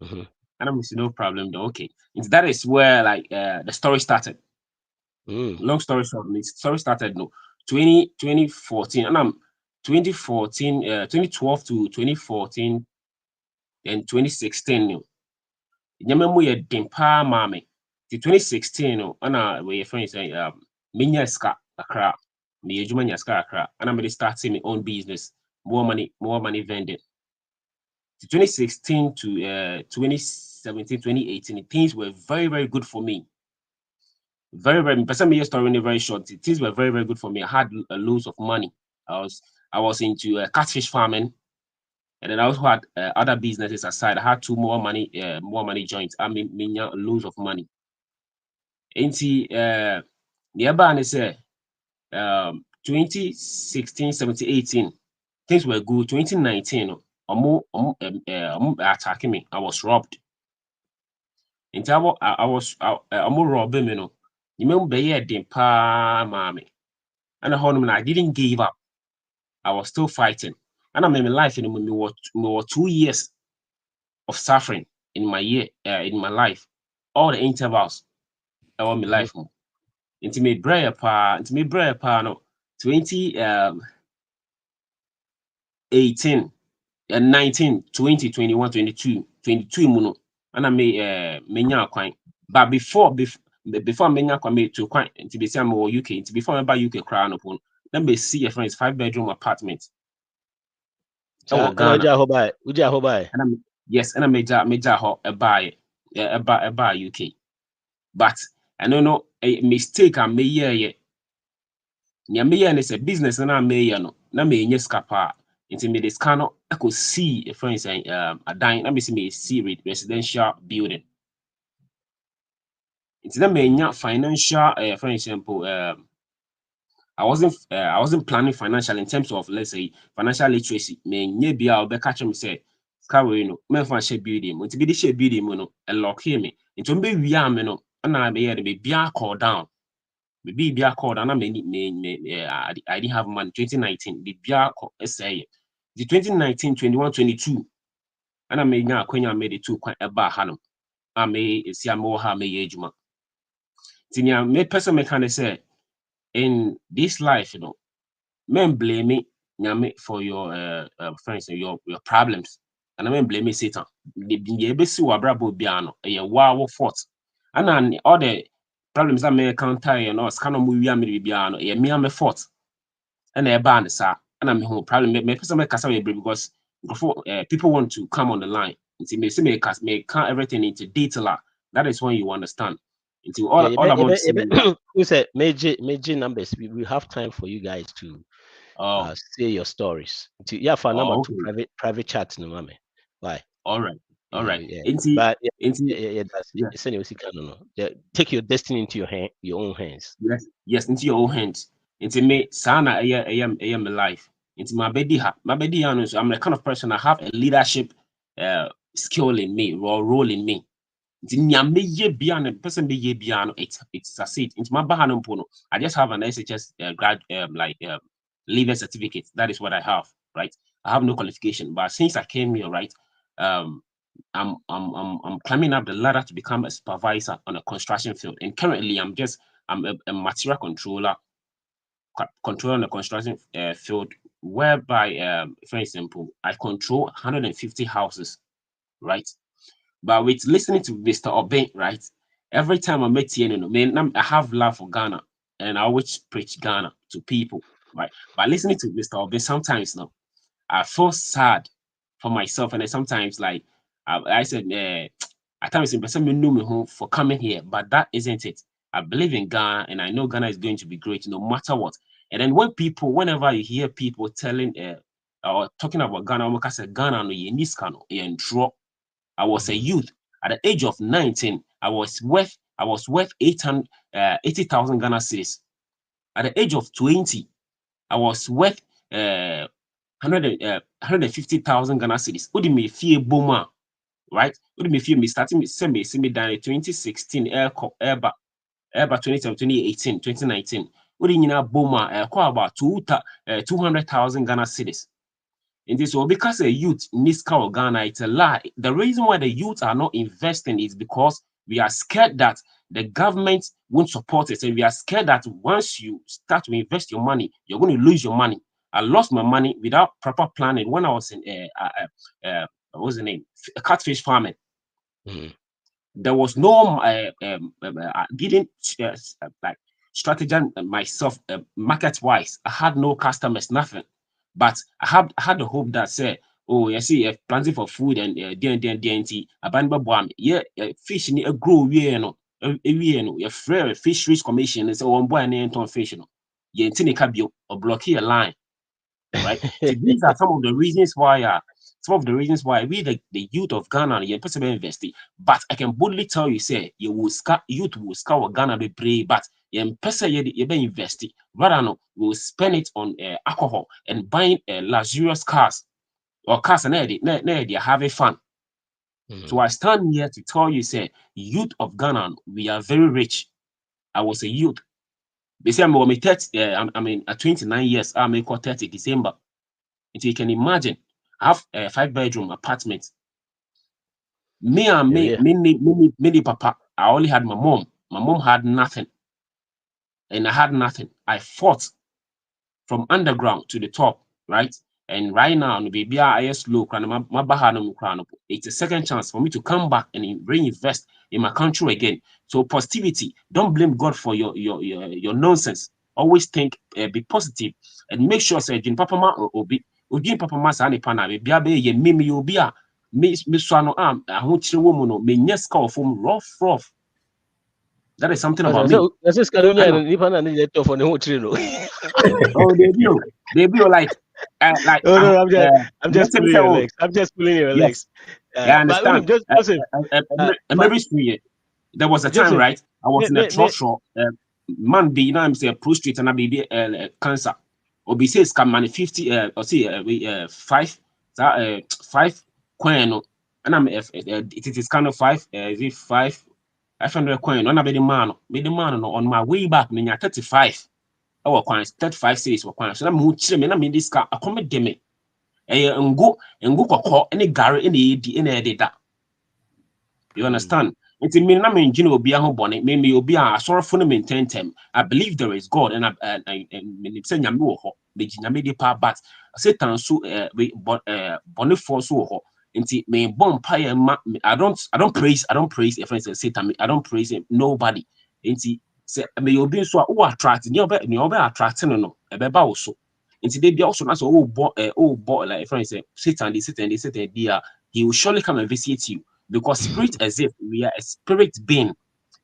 And I'm no problem though. Okay, and that is where like the story started. Long story short, the story started 2014, and I'm 2014, 2012 to 2014, then 2016. Nyamamu ye dimpa mame. The 2016, and we friends say minya ska akra, me ejuma ska akra, and I'm starting my own business, more money vending. 2016 to 2017, 2018, things were very, very good for me. Very, very, person me story very short. Things were very, very good for me. I had a loads of money. I was into catfish farming, and then I also had other businesses aside. I had more money joints. I mean, loads of money. The nearby and say 2016, 17, 18, things were good. 2019, attacking me. I was robbed. I was robbing me. You remember the pa mommy. And I didn't give up. I was still fighting. And I'm in my life, me were 2 years of suffering in my life. All the intervals I want my life. Into me prayer pa no 2018 and 19, 20, 21, 22, 22 muno. And I may menya kwan. But before menya kwan me to kwan into be say I'm UK, into before I buy UK crown upon. Let me see a friend's 5-bedroom apartment. Ghana. And yes, and I major ho a buy UK. But I don't know a mistake I may yeah. Nyame is a business and I may no na me nye scapa into me this cannot I could see a friend saying a dying let me see me see residential building. It's that me financial for example I wasn't planning financial in terms of let's say financial literacy. Me nye bia obe catch me say scawe no me fa share building mo be the share building mo no a lock me into be wi am no na be here be bia call down. Maybe be called and I didn't have money 2019 the bia say the 2019 21 22 and I made now Quenya made it 2 quite a bar hanum I may see more ha may ejuma tinia me person me can say in this life men blame me nyame for your friends and your problems and I men blame me Satan the besi wa brabo bia no e wa fault and all the problems that may counter and us cannot move ya me bia no e me am fault and e ban sa and I'm home problem me person me kasa we because before people want to come on the line may count everything into detail. That is when you understand. Into all I want to say. Who said major numbers? We have time for you guys to say your stories. Yeah, for number okay. to private chat, no mame. Why? All right. Yeah. But that's it. Take your destiny into your own hands. Yes, into your own hands. Into me, sana I am life. Into my bedi so I'm the kind of person I have a leadership skill in me or role in me. Person be it's succeed. Into my bahano pono. I just have an SHS leaver certificate. That is what I have, right? I have no qualification, but since I came here, right, I'm climbing up the ladder to become a supervisor on a construction field, and currently I'm a material controller controlling the construction field, whereby, for example, I control 150 houses, right? But with listening to Mr. Obey, right, every time I meet you, I have love for Ghana, and I always preach Ghana to people, right? But listening to Mr. Obey, sometimes now I feel sad for myself, and then sometimes like I said, at times in person knew me home for coming here, but that isn't it. I believe in Ghana, and I know Ghana is going to be great no matter what. And then whenever you hear people telling or talking about Ghana, I say Ghana no in this cano in draw. I was a youth at the age of 19. I was worth 80,000 Ghana cedis. At the age of 20, I was worth 150,000 Ghana cedis. What do you mean, fear boma, right? What do you mean, fear me starting me down in 2016, Airba 2017, 2018, 2019. What do you mean, boma, about 200,000 Ghana cedis. And this so because a youth in this kind of Ghana, it's a lie. The reason why the youth are not investing is because we are scared that the government won't support it. And we are scared that once you start to invest your money, you're going to lose your money. I lost my money without proper planning when I was in what was the name? Catfish farming. There was no didn't like strategy myself market wise. I had no customers, nothing. But I had the hope that say, oh, you see, if planting for food and DNT, yeah, fish ni grow no, you free fisheries commission and say, oh, boy, and fish no, you or block your line, right? So these are some of the reasons why we the youth of Ghana you possibly investing. But I can boldly tell you, say youth will scour Ghana be brave, but you be investing. Rather no, we'll spend it on alcohol and buying luxurious cars or cars and they're having fun. So I stand here to tell you, say youth of Ghana, we are very rich. I was a youth. They say I'm 30. At 29 years, I'm 30 December. So you can imagine, I have a 5-bedroom apartment. Me, papa, I only had my mom. My mom had nothing. And I had nothing. I fought from underground to the top, right? And right now, baby, I slow. It's a second chance for me to come back and reinvest in my country again. So positivity. Don't blame God for your nonsense. Always think, be positive, and make sure say, Papa ma obi Papa ma sa ne pana baby abe ye mimi obi a me so no am ahokyere wo mu no me nyeska ofom rough. That is something about me. Oh, they be like oh no, I'm just pulling your legs. I'm just pulling your legs. Yeah, I understand. Maybe there was a time, right? I was in a trust man be, you know, I'm saying prostrate and I be cancer. Or be says come money 50 or say 5 coin and I'm it is kind of 500 coin on a bit man on my way back me 35. Our coins 35 says or coins. So I'm much me I mean this car accommodate me. And go call any Gary in a that. You understand? It's a mean, I mean, you know, be a bonnet, maybe you'll be a sort of fundamental tentem. I believe there is God, and I say, but Satan so bonnet for so into me bonfire. I don't praise if I say Satan, I don't praise him, nobody. Into say, may you be so attracting, you're attracting no, a baby also. Into they be also not so like if I say Satan, dear. he will surely come and visit you because spirit exist. We are a spirit being.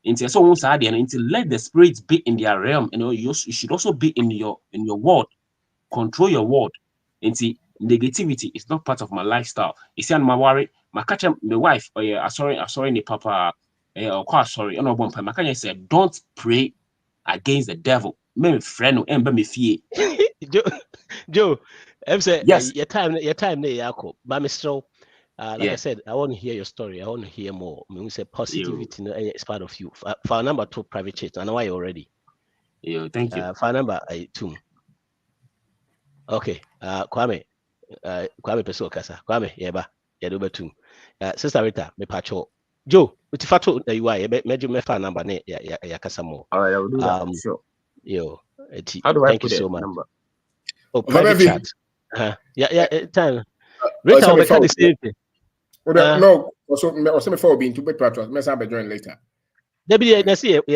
Into so once and until let the spirits be in their realm. You should also be in your world. Control your world. Into negativity is not part of my lifestyle. You see, my worry, my catch my wife, oh yeah, sorry, the papa, or quite sorry, no one my can said, don't pray against the devil. Me friend and me fear. Joe, I'm saying Yes. your time, Yako, but Mr. Like I said, I want to hear your story. I want to hear more. I mean, we say positivity is part of you. For number 2, private chat. I know why you're ready. Yeah, thank you. For number 2. Okay. Kwame Peso Kasa. Kwame, yeba. Yedoba 2. Sister Rita, me pacho. Joe, with the fato you are, major me fan number ne ya kasa more. All right, I will do that. Sure. Yo, how do I thank put you so much. Number? Oh, private chat. Time. Rita will the same thing. No, also before being to be patrol, mess up join later. Maybe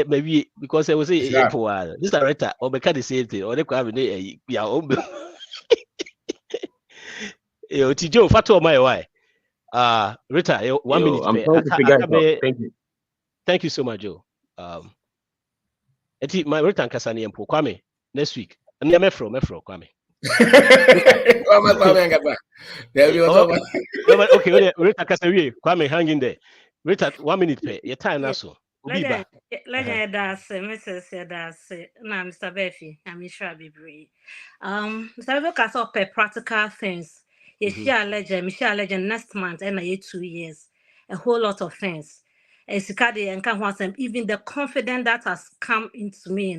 maybe because I was a poor. This director or the same thing or they could have your own. Joe, Fatu, my wife. Rita, 1 minute. I'm trying to figure it out. Thank you. Thank you so much, Joe. My Rita and Kasani and Kwame next week. And Mefro, Kwame. Okay, Rita Kasari, Kwame, hang in there. Rita, 1 minute pay. Your time now, so. Legend that's Mrs. That's now Mr. Barfi. I'm sure I'll be brave. Mr. Barfi can solve practical things. You share legend next month and 2 years. A whole lot of things. And can even the confidence that has come into me,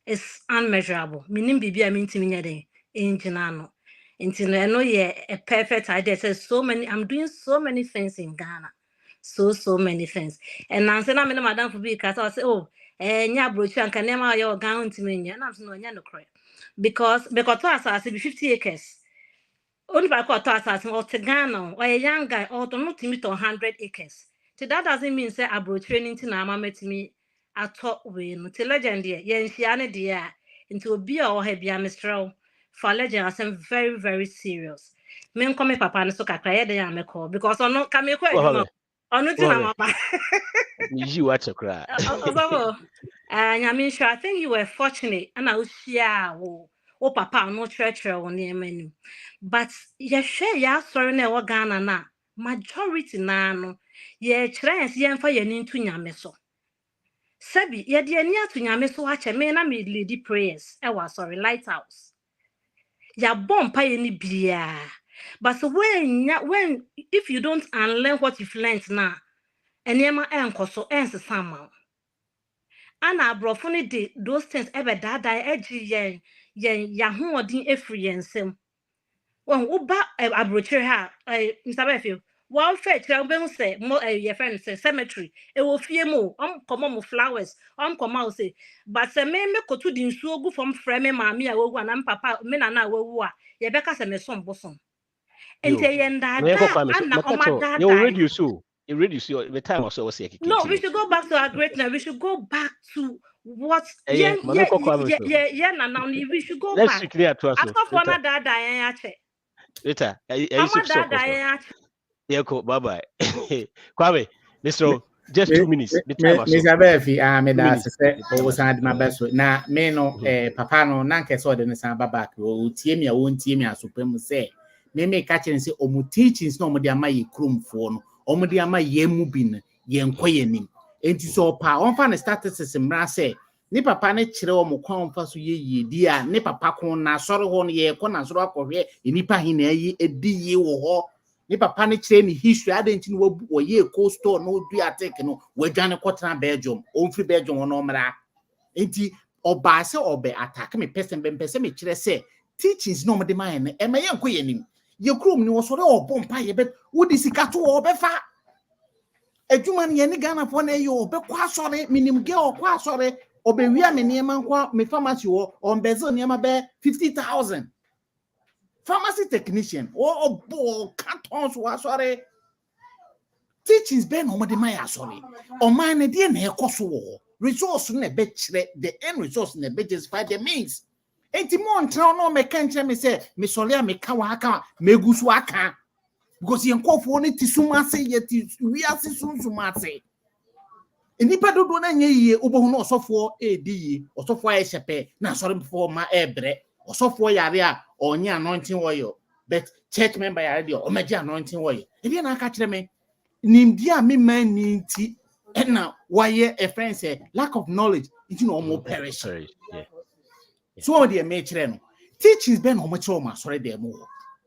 is unmeasurable. Meaning bibi I mean to me no. Until I know a perfect idea. Says I'm doing so many things in Ghana. So many things. And now say na me madam for because I say nya brochu anka nema your Ghana to me nya. Na so no nya no correct. Because to be 50 acres. Only by quarter as or to Ghana or a young guy or to not to meet 100 acres. So that doesn't mean say I brought training to na mama to me at top way no to legend there. Yen she ane there into be or have be a mistral for legend as I'm very, very serious. Men come papa and so kakra de ya me call because on no come kwa on no tina mama. You watch a cry. I think you were fortunate and I was share oh papa no church on the menu. But ye share ya sorry na wo Ghana na majority na no ye chance ye mfa ye ni ntu nyame so. Sabi ye de ani atu nyame so ache me na me lead prayers e wa sorry lighthouse. Ya bompa ye ni bia. But when if you don't unlearn what you've learned now, enema enkoso ensesama. Ana abrofo de those things ebe dada eji yen yahoodin efri yensem. When uba abrochire ha Mr. Barfi one fair tell be say mo your friend say cemetery e wo fie mo come mo flowers come out say but say me kotu di nsuo gu from frame me maami a wogu na papa me na wogu a ye beka say me som bosom ente yen dada ana omada you reduce you reduce your the time also was no we should go back to our greatness we should go back to what we should go let's back clear to us for na dada yen ache later bye bye Kwame Mr. just 2 minutes the time also Mr. Barfi me da say o san my best na me no papa no na nke so de ne san back o tie me a won tie me asopam say me ka kire say o mu teachings no mo de amaye kromfo no o mo de amaye mu bi no ye nkoye nim enti so pa on fa ne statistics mra say ni papa ne kire o mo kwan fa so ye di a ni papa kon na sori ho no ye ko na sori akohwe enipa hi na yi edi ye wo ho ni papa ne kire ni history adenti no wo ye cold store no du atake no wadwane kotena Belgium o mfiri Belgium no mra enti oba se obe attack me person be person me kire say teachings no mo de man ne e ma ye nkoye nim ye krom ni wo sori obo mpa ye be wodi sika to obefa adwuma ne ni Ghana fo na ye obekwa sori minim ge okwa sori obewia me niema nkwa me pharmacy wo on bezel niema be 50,000 pharmacy technician or cartons was sorry teachings be no de my sorry o man ne de na ekoso resource na be kire the end resource na be justify the means enti mo ntra no me kan kire me say me sori a me ka wa aka me gusu aka because yen call for it sumase yet we are sumase. Nipa dodo na nye yie obohu na osofo edi osofo ayeshepe na sorry before ma ebre osofo yare a onye anointing oil but church member yare de o meje anointing oil e bi na aka kire me nimdi a me man ni nti na why a friend say lack of knowledge it no more perish. Yeah. So what dey me kire no teachings be na o mo kire o ma sorry dem o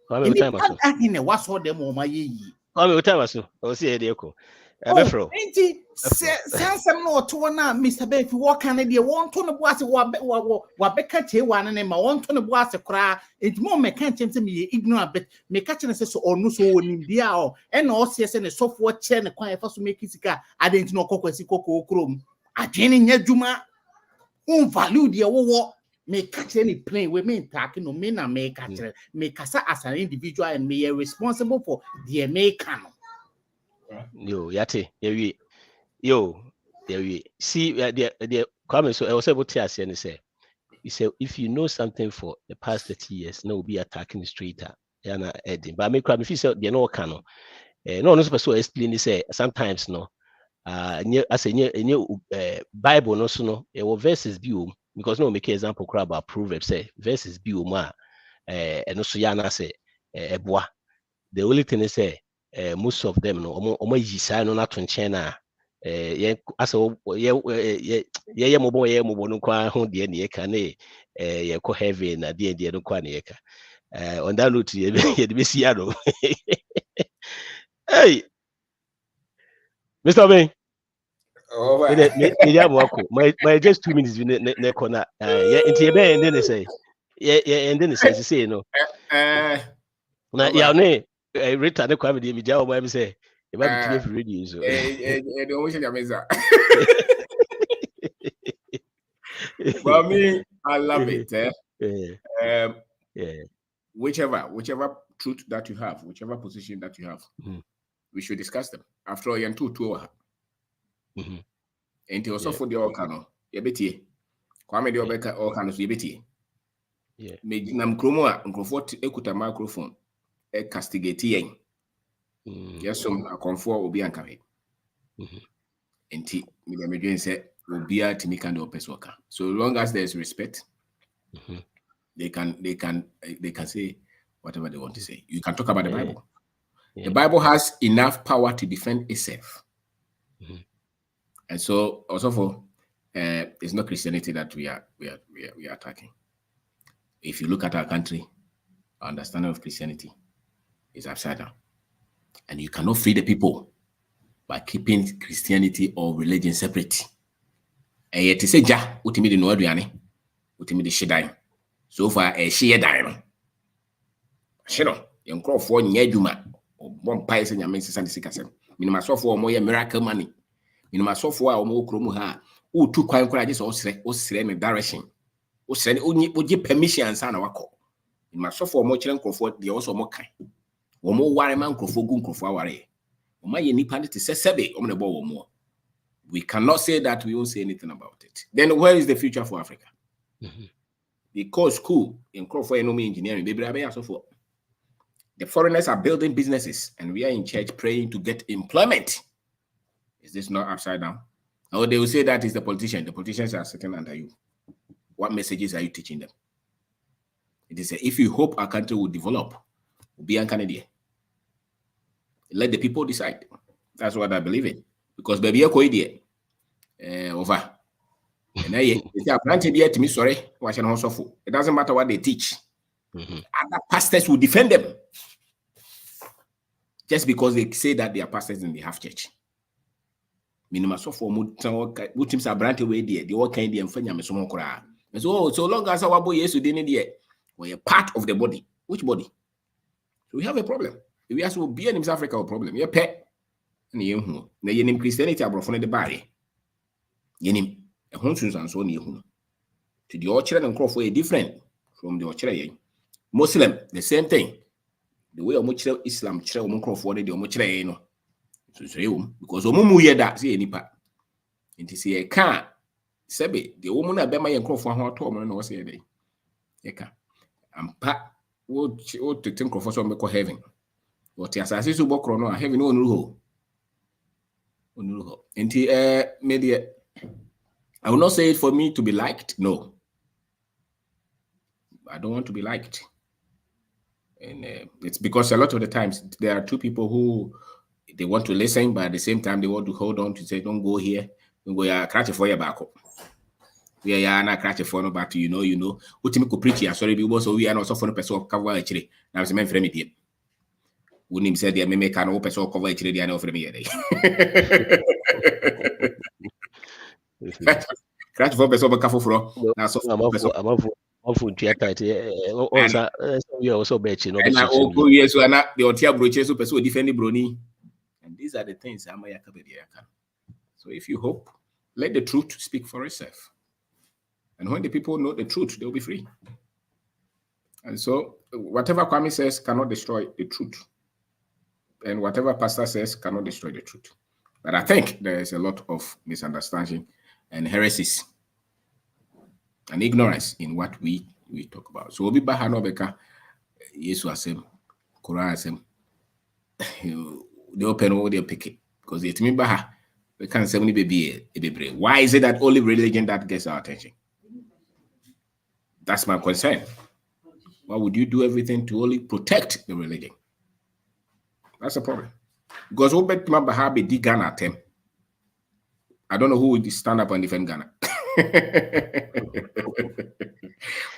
Kwame time aso I was so dem o ma ye yi Kwame time aso o si e dey ko Oh, ain't Sansam no to na Mr. Befi walk can idea want to the boss what Becca one and want to the boss a cry. It's more mechanic to me ignorant, but me catching us or no so in the hour and all CS and a software chain a quiet for make it car. I didn't know Coco Chrome. I didn't yet Juma won't value the war. May catch any plane with me talking no men and make catch make us as an individual and me responsible for the American. Yo, yate, yo, see, the Kwame, so I was able to ask and say, he said, if you know something for the past 30 years, no, be attacking the street, Yana Eddie. But I make Kwame, if you say, you know, canon, no, no, so explain, say, sometimes, no, as a Bible, no, so no, it will verses view, because no, make example, crab about Proverbs, say, verses view, ma, and also Yana say, bois. The only thing is say, most of them no omo yisa no na to nchen na aso ye mobo no kwa ho de ne ka na ye ko heaven na de no kwa ne ka on that note ye de be sia no hey Mr. Ben me ya mo ako my just 2 minutes ne ko na ye nti ye be end ne say ye end ne say no na ya ne Rita ne kwa me de me ja o ma say e ba bitime fi radio so the ocean ameza. Well, me, I love it. Whichever truth that you have, whichever position that you have, we should discuss them. After all, you're two. And also for the all cano, yebeti. Kwame the obeka all canos yebeti. Yeah. Me nam kromo a nkrofo ekuta microphone e castigate yen. Yes, some a comfort obi ankawe. Enti me dey say obi a timi kan do pesoka. So long as there's respect, they can say whatever they want to say. You can talk about the Bible. Yeah. The Bible has enough power to defend itself. And so also for it's not Christianity that we are attacking. If you look at our country, our understanding of Christianity is upside down. And you cannot free the people by keeping Christianity or religion separate. And yet, say, ja, utimi de no aduane, utimi de shedai. So far, she dan. Shino, young crop for nyeduma, or one pies and your missus and sikasem. Minima so for more miracle money. Minima so for our more chromuha, who took quite courageous or sren in direction. Or send only would give permission and son of a call. Minima so for more children croford, the also more kind. Or more warriman crofo gun crofaware. My independent is sebe on the ball more. We cannot say that we won't say anything about it. Then where is the future for Africa? Because school in Crawford engineering, baby, so forth. The foreigners are building businesses, and we are in church praying to get employment. Is this not upside down? Or they will say that is the politician. The politicians are sitting under you. What messages are you teaching them? It is if you hope our country will develop, will be a Canadian. Let the people decide. That's what I believe in. Because baby, you're over. And I planted here to me, sorry, it doesn't matter what they teach. Other pastors will defend them. Just because they say that they are pastors in the half church. Minimum so for what teams are branded away there, the all kind of and so long as our boy yes, didn't there, we're part of the body. Which body? So we have a problem. If we ask to be in Africa, a problem. You're pet. And you know, Christianity are from the body. Yenim, a hunches and so near. To the orchard and crop way different from the orchard. Muslim, the same thing. The way much Islam children won't crop for the much no. So because Omumu yeda see any part. And to see a car, Sebe, the woman I bet my crop for her to no say a day. Eka. And pat would to think of some heaven. But as I say, so book no, heaven no no. Inti media. I will not say it for me to be liked. No, I don't want to be liked, and it's because a lot of the times there are two people who they want to listen, but at the same time they want to hold on to say, "Don't go here, don't go here." Crash for your back up. We are not crash for no, but you know. What you could preach here? Sorry, because we are not so for the person cover actually. Now it's meant for me. Wouldn't him say they may make an open so cover actually. They are not for me. Crash for person cover for now. So I'm for theater. We also bet you know. And I yes, we are not the Otia broches so person defend the brony. And these are the things I'm a So if you hope, let the truth speak for itself. And when the people know the truth, they'll be free. And so whatever Kwame says cannot destroy the truth. And whatever pastor says cannot destroy the truth. But I think there is a lot of misunderstanding and heresies and ignorance in what we talk about. So we'll be back Hanobeka, Yesu Asem, Quran Asem. They open all they pick it. Because it's me baha. We can't say only baby. Why is it that only religion that gets our attention? That's my concern. Why would you do everything to only protect the religion? That's the problem. Because who bet Baha be Ghana at them? I don't know who would stand up and defend Ghana.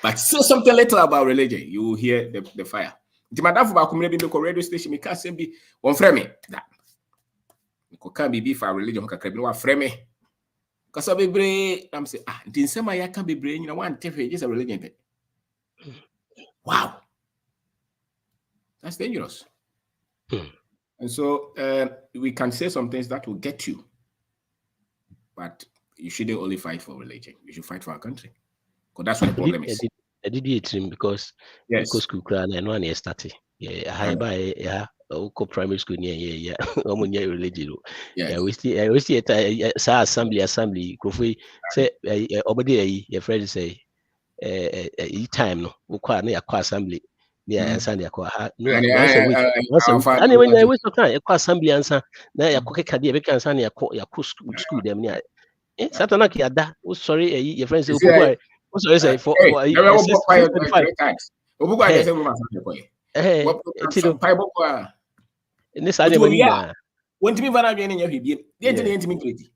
But say something little about religion, you will hear the fire. The madam for community the radio station, me can't say be one frame that. Can't be for religion, can be one frame. Because I be I'm saying, didn't say my can be brain, one TV, just a religion. Wow, that's dangerous. And so we can say some things that will get you, but you shouldn't only fight for religion. You should fight for our country, because that's what the problem is. I did it because school and one started. Yeah, I buy primary school near religion. Yeah, we see assembly. Kofi say obedi your friend say time no we quite near assembly. Yeah, and Sunday no anyway I was okay assembly answer na ya kokeka dey make answer na ya school them near Satana ki ada sorry your friend say sorry say for this are the when to me vana dwen nya hwebie dey ntimi kredi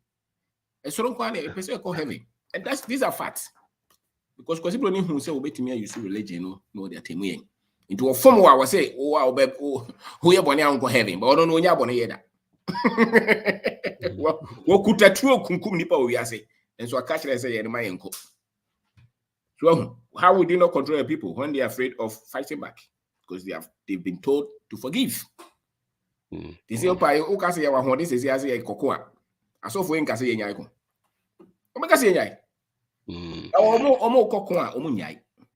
e soro kwa na e pese ko heaven, and these are facts. Because people don't who say obetimi use religion no they atemu yen into a form wa say who ye bone an go heaven but no nya bone ye da wo kutatu kunkum nipa we ase and so catch say ye ma yenko. So how would you not control people when they are afraid of fighting back? Because they've been told to forgive. They say opa o ka say ya wa ho this say say kokoa aso fo en ka say nyai ko o me ka say nyai.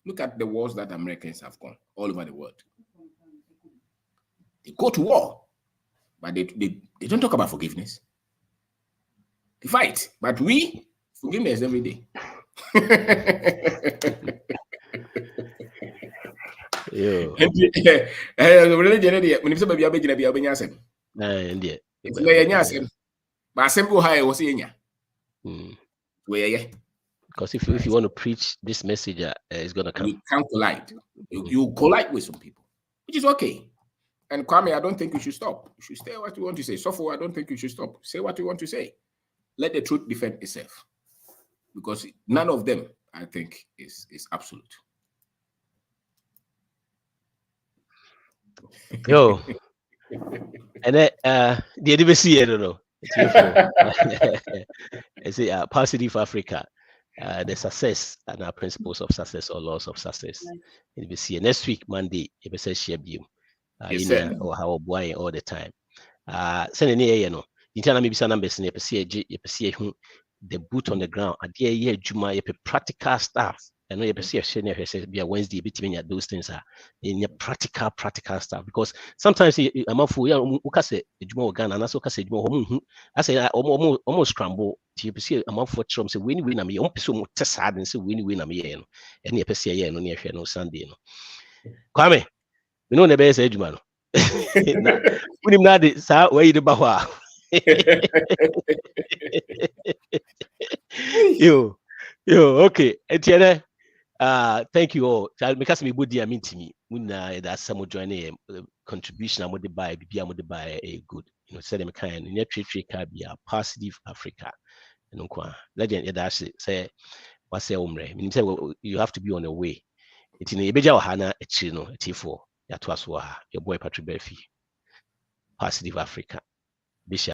Look at the wars that Americans have gone all over the world. They go to war, but they don't talk about forgiveness. They fight, but we forgiveness every day. Religion, when you say baby, because if you want to preach this message, it's gonna come. You can't collide. You collide with some people, which is okay. And Kwame, I don't think you should stop. You should say what you want to say. Sofo, I don't think you should stop. Say what you want to say. Let the truth defend itself, because none of them, I think, is absolute. Yo, and then the advocacy, I don't know. It's a positive Africa. The success and our principles of success or laws of success. It will see next week, Monday, if it's a share you or how boy all the time. Send any, you know, maybe some numbers in the boot on the ground, a dear year, Juma, practical stuff. And no, you perceive be a Wednesday between those things are in your practical stuff, because sometimes I'm a fool. You say Juma Ghana, and I say Juma. I say almost scramble. You perceive I'm for Trump. Say win. I mean, so sad and say win. I mean, and you perceive no near no Sunday. No, Kwame, you know the best Juma. Unim na de sa way de ba hwa. Yo, okay. Etienne, thank you all. Because me body amintimi. Muna that some join a contribution I'm with buy bibia mo de buy a good. You know, said them kind in your tree can be a positive Africa. You know, legend that's say what say umre. Meaning say you have to be on the way. It's in a beja hana a chino, a T4. Your boy Patrik Barfi. Positive Africa. Bishop.